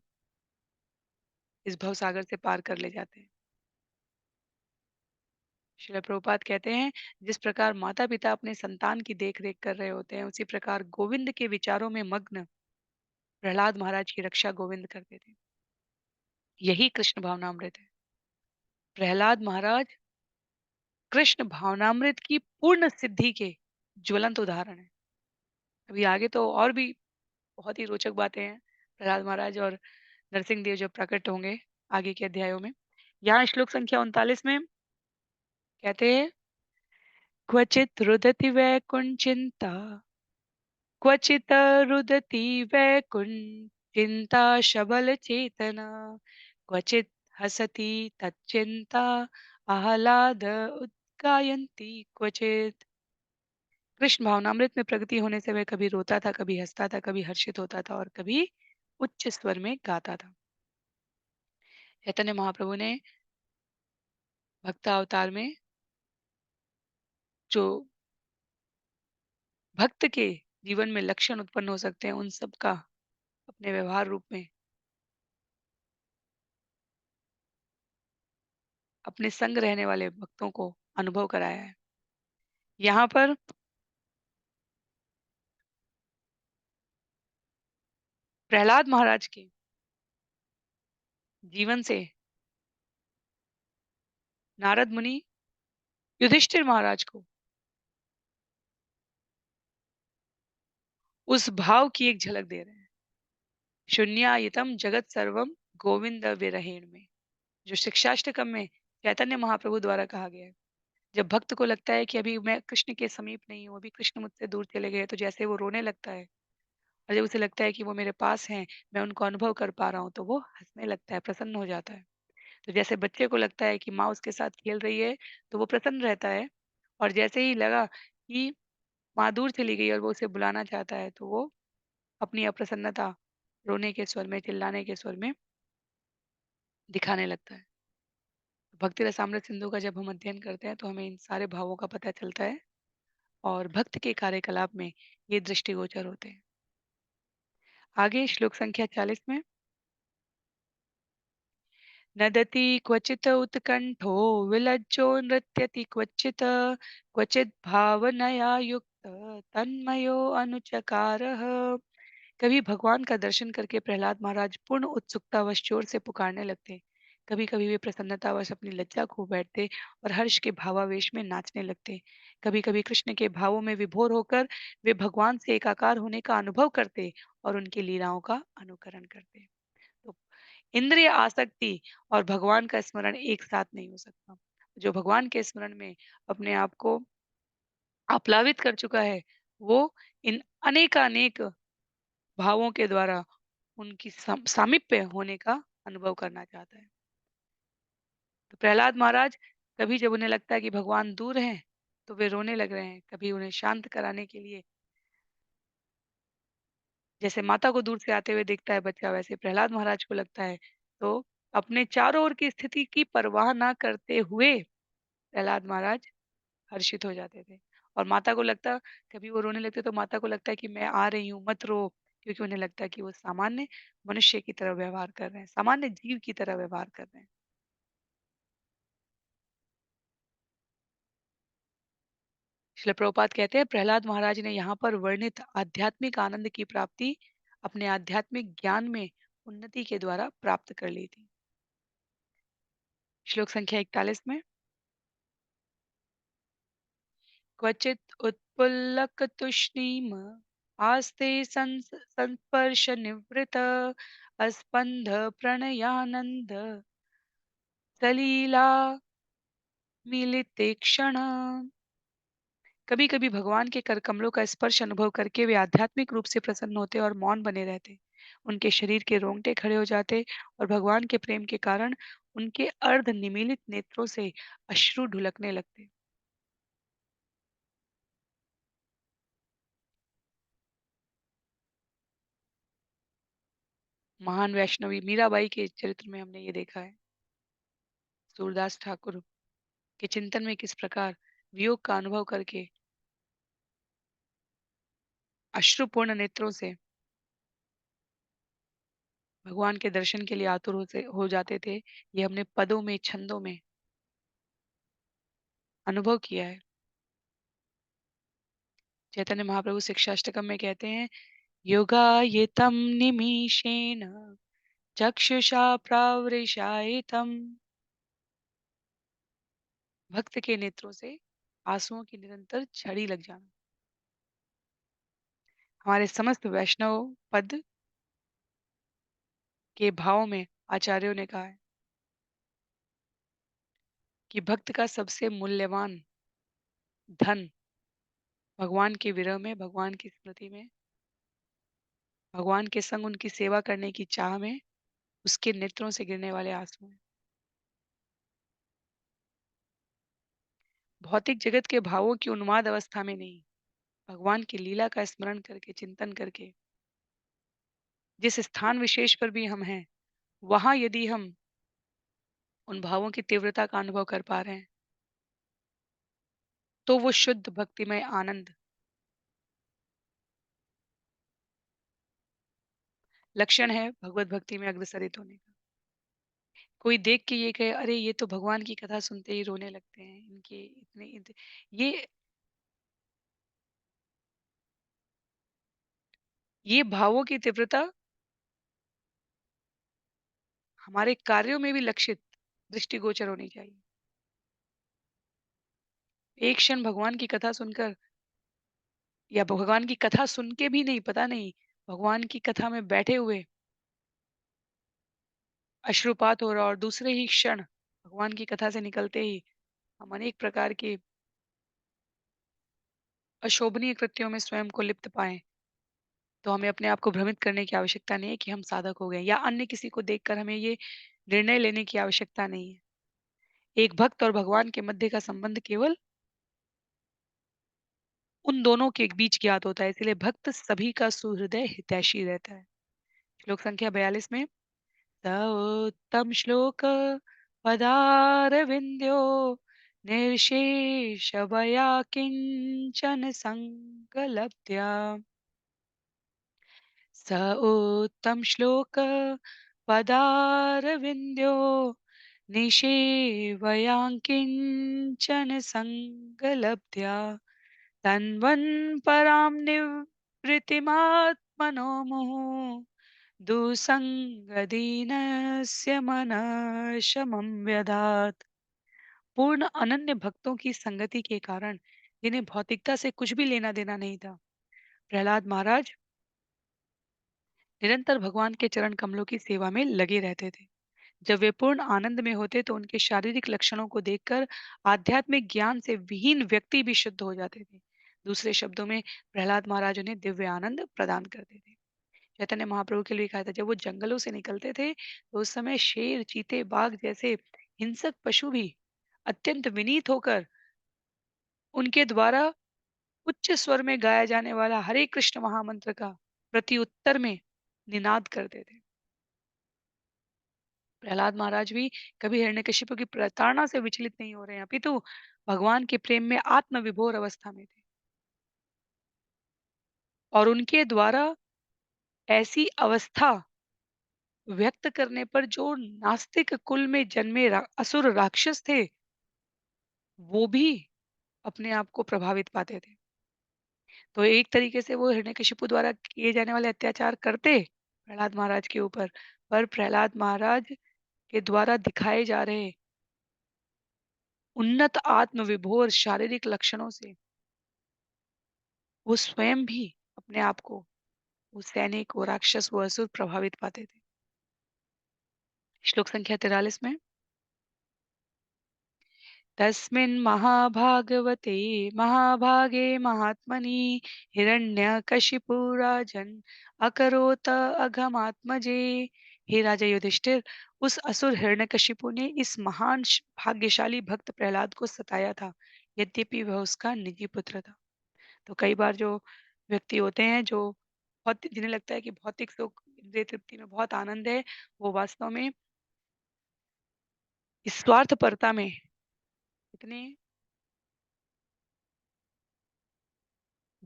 Speaker 1: इस भवसागर से पार कर ले जाते हैं। श्रील प्रभुपाद कहते हैं, जिस प्रकार माता-पिता अपने संतान की देख-रेख कर रहे होते हैं, उसी प्रकार गोविंद के विचारों में मग्न प्रहलाद महाराज की रक्षा गोविंद करते थे। यही कृष्ण भावनामृत है। प्रहलाद महाराज कृष्ण भावनामृत की पूर्ण सिद्धि के ज्वलंत उदाहरण हैं। अभी आगे तो और भी बहुत ही रोचक बातें हैं। प्रहलाद महाराज और नरसिंह देव जब प्रकट होंगे आगे के अध्यायों में। यहाँ श्लोक संख्या 39 में कहते हैं, क्वचित रुदति वैकुंठचिंता क्वचित् रुदति वैकुंठचिंता शबलचेतना क्वचित् हसति तच्चिंता आह्लाद उद्गायन्ति क्वचित्। कृष्ण भावनामृत में प्रगति होने से वह कभी रोता था, कभी हंसता था, कभी हर्षित होता था और कभी उच्च स्वर में गाता था। चैतन्य महाप्रभु ने भक्त अवतार में जो भक्त के जीवन में लक्षण उत्पन्न हो सकते हैं, उन सब का अपने व्यवहार रूप में अपने संग रहने वाले भक्तों को अनुभव कराया है। यहाँ पर प्रहलाद महाराज के जीवन से नारद मुनि युधिष्ठिर महाराज को उस भाव की एक झलक दे रहे हैं। शून्यायतम जगत सर्वम गोविंद विरहेण में, जो शिक्षाष्टकम में चैतन्य महाप्रभु द्वारा कहा गया है। जब भक्त को लगता है कि अभी मैं कृष्ण के समीप नहीं हूँ, अभी कृष्ण मुझसे दूर चले गए, तो जैसे वो रोने लगता है और जब उसे लगता है कि वो मेरे पास हैं, मैं उनको अनुभव कर पा रहा हूँ, तो वो हँसने लगता है, प्रसन्न हो जाता है। तो जैसे बच्चे को लगता है कि माँ उसके साथ खेल रही है, तो वो प्रसन्न रहता है और जैसे ही लगा कि माँ दूर चली गई और वो उसे बुलाना चाहता है, तो वो अपनी अप्रसन्नता रोने के स्वर में, चिल्लाने के स्वर में दिखाने लगता है। भक्ति रसामृत सिंधु का जब हम अध्ययन करते हैं, तो हमें इन सारे भावों का पता चलता है और भक्त के कार्यकलाप में ये दृष्टिगोचर होते हैं। आगे श्लोक संख्या 40 में नदति क्वचित् उत्कण्ठो विलज्जो नृत्यति क्वचित् क्वचित् भावनया युक्त तन्मयो अनुचकारः। कभी भगवान का दर्शन करके प्रहलाद महाराज पूर्ण उत्सुकतावश जोर से पुकारने लगते। कभी कभी वे प्रसन्नतावश अपनी लज्जा खो बैठते और हर्ष के भावावेश में नाचने लगते। कभी कभी कृष्ण के भावों में विभोर होकर वे भगवान से एकाकार होने का अनुभव करते और उनकी लीलाओं का अनुकरण करते। तो इंद्रिय आसक्ति और भगवान का स्मरण एक साथ नहीं हो सकता। जो भगवान के स्मरण में अपने आप को आप्लावित कर चुका है, वो इन अनेकानेक भावों के द्वारा उनकी सामीप्य होने का अनुभव करना चाहता है। तो प्रहलाद महाराज कभी जब उन्हें लगता है कि भगवान दूर हैं, तो वे रोने लग रहे हैं। कभी उन्हें शांत कराने के लिए जैसे माता को दूर से आते हुए देखता है बच्चा, वैसे प्रहलाद महाराज को लगता है। तो अपने चारों ओर की स्थिति की परवाह ना करते हुए प्रहलाद महाराज हर्षित हो जाते थे। और माता को लगता, कभी वो रोने लगते तो माता को लगता है कि मैं आ रही हूँ, मत रो, क्योंकि उन्हें लगता है कि वो सामान्य मनुष्य की तरह व्यवहार कर रहे हैं, सामान्य जीव की तरह व्यवहार कर रहे हैं। श्रील प्रभुपाद कहते हैं प्रहलाद महाराज ने यहाँ पर वर्णित आध्यात्मिक आनंद की प्राप्ति अपने आध्यात्मिक ज्ञान में उन्नति के द्वारा प्राप्त कर ली थी। श्लोक संख्या 41 में क्वचित उत्पुल्लक तूष्णीम आस्ते संस्पर्श निवृत अस्पंद प्रणयानंद सलीला मिलितेक्षण। कभी कभी भगवान के कर कमलों का स्पर्श अनुभव करके वे आध्यात्मिक रूप से प्रसन्न होते और मौन बने रहते। उनके शरीर के रोंगटे खड़े हो जाते और भगवान के प्रेम के कारण उनके अर्ध निमीलित नेत्रों से अश्रु ढुलकने लगते। महान वैष्णवी मीराबाई के चरित्र में हमने ये देखा है। सूरदास ठाकुर के चिंतन में किस प्रकार वियोग का अनुभव करके अश्रुपूर्ण नेत्रों से भगवान के दर्शन के लिए आतुर हो जाते थे। ये हमने पदों में, छंदों में अनुभव किया है। चैतन्य महाप्रभु शिक्षाष्टकम में कहते हैं, योगायितं निमिषेण चक्षुषा प्रावृषायितं। भक्त के नेत्रों से आंसुओं की निरंतर झड़ी लग जाना। हमारे समस्त वैष्णव पद के भाव में आचार्यों ने कहा है कि भक्त का सबसे मूल्यवान धन भगवान के विरह में, भगवान की स्मृति में, भगवान के संग उनकी सेवा करने की चाह में उसके नेत्रों से गिरने वाले आंसू हैं। भौतिक जगत के भावों की उन्माद अवस्था में नहीं, भगवान की लीला का स्मरण करके, चिंतन करके, जिस स्थान विशेष पर भी हम हैं, वहां यदि हम उन भावों की तीव्रता का अनुभव कर पा रहे हैं, तो वो शुद्ध भक्तिमय आनंद लक्षण है भगवत भक्ति में अग्रसरित होने का। कोई देख के ये कहे, अरे ये तो भगवान की कथा सुनते ही रोने लगते हैं, इनके ये ये भावों की तीव्रता हमारे कार्यों में भी लक्षित दृष्टिगोचर होनी चाहिए। एक क्षण भगवान की कथा सुनकर या भगवान की कथा सुन के भी नहीं, पता नहीं, भगवान की कथा में बैठे हुए अश्रुपात हो रहा और दूसरे ही क्षण भगवान की कथा से निकलते ही हम अनेक प्रकार के अशोभनीय कृत्यों में स्वयं को लिप्त पाएं, तो हमें अपने आप को भ्रमित करने की आवश्यकता नहीं है कि हम साधक हो गए, या अन्य किसी को देखकर हमें ये निर्णय लेने की आवश्यकता नहीं है। एक भक्त और भगवान के मध्य का संबंध केवल उन दोनों के बीच ज्ञात होता है, इसलिए भक्त सभी का सुहृदय हितैषी रहता है। श्लोक संख्या 42 में स उत्तम श्लोक पदारविन्द्यो निर्शेषवया किञ्चन संगलब्ध्या। स उत्तम श्लोक पदारविन्द्यो निषेवयाङ्किञ्चन सङ्गलब्ध्या तन्वन् परां निवृत्तिमात्मनो मुहुः दुसंगदीनस्य मनः शमं व्यधात्। पूर्ण अनन्य भक्तों की संगति के कारण जिन्हें भौतिकता से कुछ भी लेना देना नहीं था, प्रहलाद महाराज निरंतर भगवान के चरण कमलों की सेवा में लगे रहते थे। जब वे पूर्ण आनंद में होते तो उनके शारीरिक लक्षणों को देखकर आध्यात्मिक ज्ञान से विहीन व्यक्ति भी शुद्ध हो जाते थे। दूसरे शब्दों में प्रहलाद महाराज उन्हें दिव्य आनंद प्रदान करते थे। चैतन्य महाप्रभु के लिए कहा था जब वो जंगलों से निकलते थे तो उस समय शेर, चीते, बाघ जैसे हिंसक पशु भी अत्यंत विनीत होकर उनके द्वारा उच्च स्वर में गाया जाने वाला हरे कृष्ण महामंत्र का प्रति उत्तर में निनाद करते थे। प्रहलाद महाराज भी कभी हिरण्यकशिपु की प्रताड़ना से विचलित नहीं हो रहे हैं, अपितु भगवान के प्रेम में आत्म विभोर अवस्था में थे और उनके द्वारा ऐसी अवस्था व्यक्त करने पर जो नास्तिक कुल में जन्मे असुर राक्षस थे वो भी अपने आप को प्रभावित पाते थे। तो एक तरीके से वो हिरण्यकशिपु द्वारा किए जाने वाले अत्याचार करते प्रहलाद महाराज के ऊपर, पर प्रहलाद महाराज के द्वारा दिखाए जा रहे उन्नत आत्म विभोर शारीरिक लक्षणों से वो स्वयं भी अपने आप को, वो सैनिक, वो राक्षस, वो असुर प्रभावित पाते थे। श्लोक संख्या 43 में तस्मिन् महाभागवते महाभागे महात्मनि हिरण्यकशिपुराजन् अकरोत अघमात्मजे। हे राजा युधिष्ठिर, उस असुर हिरण्यकशिपु ने इस महान भाग्यशाली भक्त प्रहलाद को सताया था, यद्यपि वह उसका निजी पुत्र था। तो कई बार जो व्यक्ति होते हैं जो बहुत जिन्हें लगता है कि भौतिक सुख, इंद्रिय तृप्ति में बहुत आनंद है, वो वास्तव में इस स्वार्थपरता में इतने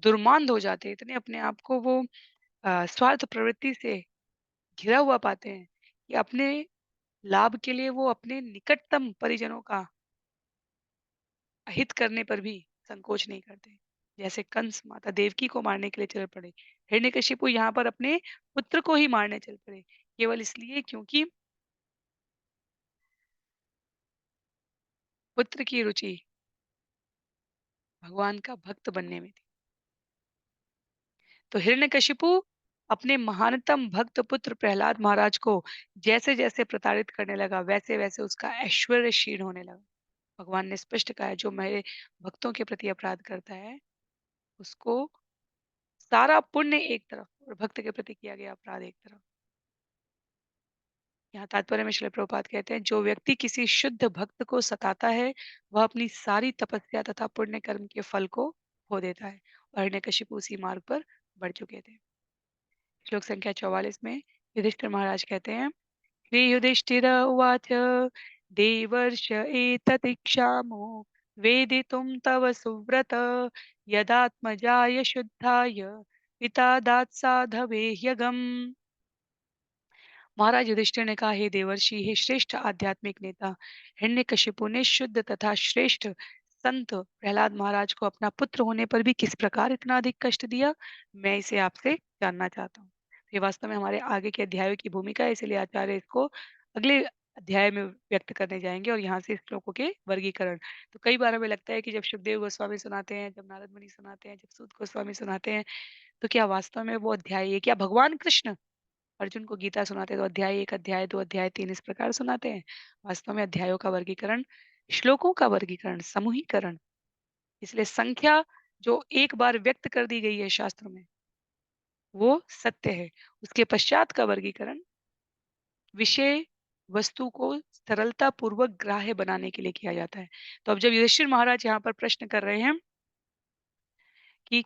Speaker 1: दुर्मांद हो जाते हैं, इतने अपने आप को वो स्वार्थ प्रवृत्ति से घिरा हुआ पाते हैं कि अपने लाभ के लिए वो अपने निकटतम परिजनों का अहित करने पर भी संकोच नहीं करते। जैसे कंस माता देवकी को मारने के लिए चल पड़े, हिरण्यकशिपु यहाँ पर अपने पुत्र को ही मारने चल पड़े, केवल इसलिए क्योंकि पुत्र की रुचि भगवान का भक्त बनने में थी। तो हिरण्यकशिपु अपने महानतम भक्त पुत्र प्रहलाद महाराज को जैसे जैसे प्रताड़ित करने लगा वैसे वैसे उसका ऐश्वर्य क्षीण होने लगा। भगवान ने स्पष्ट कहा है जो मेरे भक्तों के प्रति अपराध करता है उसको सारा पुण्य एक तरफ और भक्त के प्रति किया गया अपराध एक तरफ। यहाँ तात्पर्य में श्रील प्रभुपाद कहते हैं जो व्यक्ति किसी शुद्ध भक्त को सताता है वह अपनी सारी तपस्या तथा पुण्य कर्म के फल को खो देता है और हिरण्यकशिपु उसी मार्ग पर बढ़ चुके थे। श्लोक संख्या 44 में युधिष्ठिर महाराज कहते हैं श्री युधिष्ठिर उवाच देवर्ष एततीक्षामो वेदितुं तव सुव्रत यदात्मजाय शुद्धाय पिता दात्साधवे ह्यगम्। महाराज युधिष्ठिर ने कहा हे देवर्षि, हे श्रेष्ठ आध्यात्मिक नेता, हिरण्यकशिपु ने शुद्ध तथा श्रेष्ठ संत प्रहलाद महाराज को अपना पुत्र होने पर भी किस प्रकार इतना अधिक कष्ट दिया, मैं इसे आपसे जानना चाहता हूँ। ये वास्तव में हमारे आगे के अध्यायों की भूमिका है, इसलिए आचार्य इसको अगले अध्याय में व्यक्त करने जाएंगे और यहाँ से इस श्लोकों के वर्गीकरण। तो कई बार हमें लगता है कि जब सुखदेव गोस्वामी सुनाते हैं, जब नारद मुनि सुनाते हैं, जब सूत गोस्वामी सुनाते हैं, तो क्या वास्तव में वो अध्याय है, क्या भगवान कृष्ण अर्जुन को गीता सुनाते हैं तो अध्याय 1, अध्याय 2, अध्याय 3 इस प्रकार सुनाते हैं। वास्तव में अध्यायों का वर्गीकरण, श्लोकों का वर्गीकरण, समूहीकरण, इसलिए संख्या जो एक बार व्यक्त कर दी गई है शास्त्र में, वो सत्य है। उसके पश्चात का वर्गीकरण विषय वस्तु को सरलता पूर्वक ग्राह्य बनाने के लिए किया जाता है। तो अब जब युधिष्ठिर महाराज यहाँ पर प्रश्न कर रहे हैं कि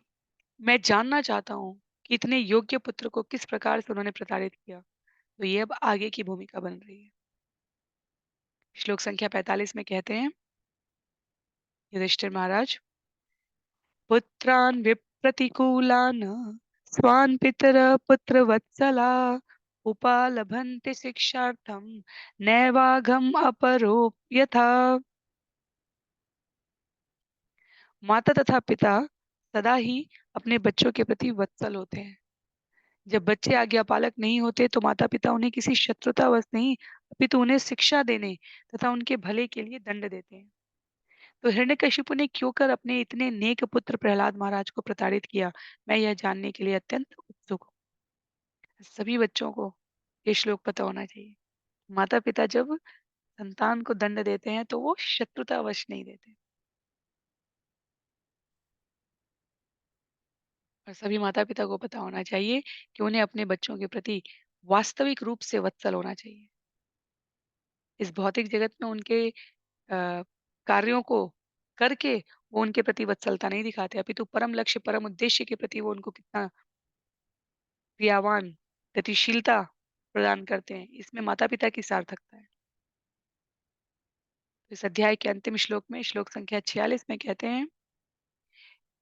Speaker 1: मैं जानना चाहता हूँ कि इतने योग्य पुत्र को किस प्रकार से उन्होंने प्रताड़ित किया, तो ये अब आगे की भूमिका बन रही है। श्लोक संख्या 45 में कहते हैं युधिष्ठिर महाराज पुत्रान् विप्रतिकूलान् स्वान् पितर पुत्रवत्सला उपालभन्ते शिक्षार्थं नैवाघम् अपरो यथा। माता तथा पिता सदा ही अपने बच्चों के प्रति वत्सल होते हैं। जब बच्चे आज्ञापालक नहीं होते तो माता पिता उन्हें किसी शत्रुतावश नहीं अपितु उन्हें शिक्षा देने तथा उनके भले के लिए दंड देते हैं। तो हिरण्यकशिपु ने क्यों कर अपने इतने नेक पुत्र प्रहलाद महाराज को प्रताड़ित किया, मैं यह जानने के लिए अत्यंत उत्सुक हूँ। सभी बच्चों को ये श्लोक पता होना चाहिए। माता पिता जब संतान को दंड देते हैं तो वो शत्रुतावश नहीं देते। और सभी माता-पिता को पता होना चाहिए कि उन्हें अपने बच्चों के प्रति वास्तविक रूप से वत्सल होना चाहिए। इस भौतिक जगत में उनके कार्यों को करके वो उनके प्रति वत्सलता नहीं दिखाते, अपितु परम लक्ष्य, परम उद्देश्य के प्रति वो उनको कितना क्रियावान, गतिशीलता प्रदान करते हैं, इसमें माता-पिता की सार्थकता है। इस अध्याय के अंतिम श्लोक में श्लोक संख्या 46 में कहते हैं,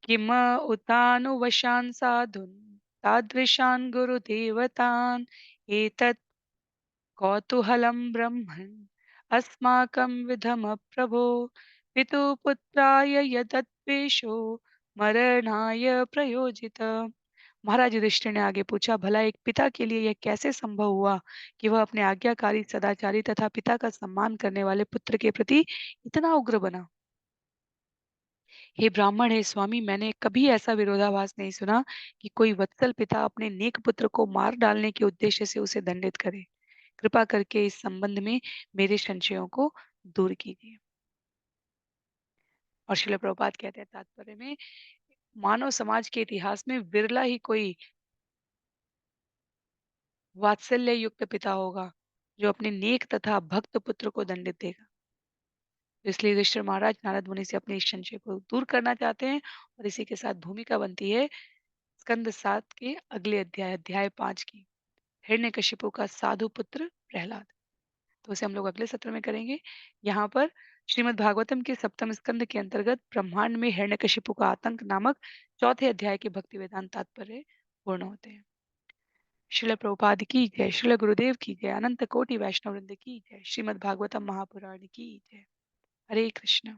Speaker 1: किम उतानुवशान् साधून् तादृशान् गुरुदेवतान् एतत् कौतूहलं ब्रह्मन् अस्माकं विधमप्रभो पितुपुत्राय यदद्वेषो मरणाय प्रयोजित। महाराज युधिष्ठिर ने आगे पूछा, भला एक पिता के लिए यह कैसे संभव हुआ कि वह अपने आज्ञाकारी, सदाचारी तथा पिता का सम्मान करने वाले पुत्र के प्रति इतना उग्र बना। हे ब्राह्मण, हे स्वामी, मैंने कभी ऐसा विरोधाभास नहीं सुना कि कोई वत्सल पिता अपने नेक पुत्र को मार डालने के उद्देश्य से उसे दंडित करे। कृपा करके इस संबंध में मेरे संशयों को दूर कीजिए। और श्रील प्रभुपाद कहते हैं तात्पर्य में, मानव समाज के इतिहास में विरला ही कोई वात्सल्य युक्त पिता होगा जो अपने नेक तथा भक्त पुत्र को दंडित देगा। तो इसलिए युधिष्ठिर महाराज नारद मुनि से अपने इस संशय को दूर करना चाहते हैं और इसी के साथ भूमिका बनती है स्कंद 7 के अगले अध्याय, अध्याय 5 की, हिरण्यकशिपु का साधु पुत्र प्रहलाद। तो उसे हम लोग अगले सत्र में करेंगे। यहाँ पर श्रीमद् भागवतम के सप्तम स्कंद के अंतर्गत ब्रह्मांड में हिरण्यकशिपु का आतंक नामक चौथे अध्याय के भक्ति वेदांत तात्पर्य पूर्ण होते हैं। श्रील प्रभुपाद की जय, श्रील गुरुदेव की जय, अनंत कोटि वैष्णव वृंद की जय, श्रीमद् भागवतम महापुराण की जय। हरे कृष्ण।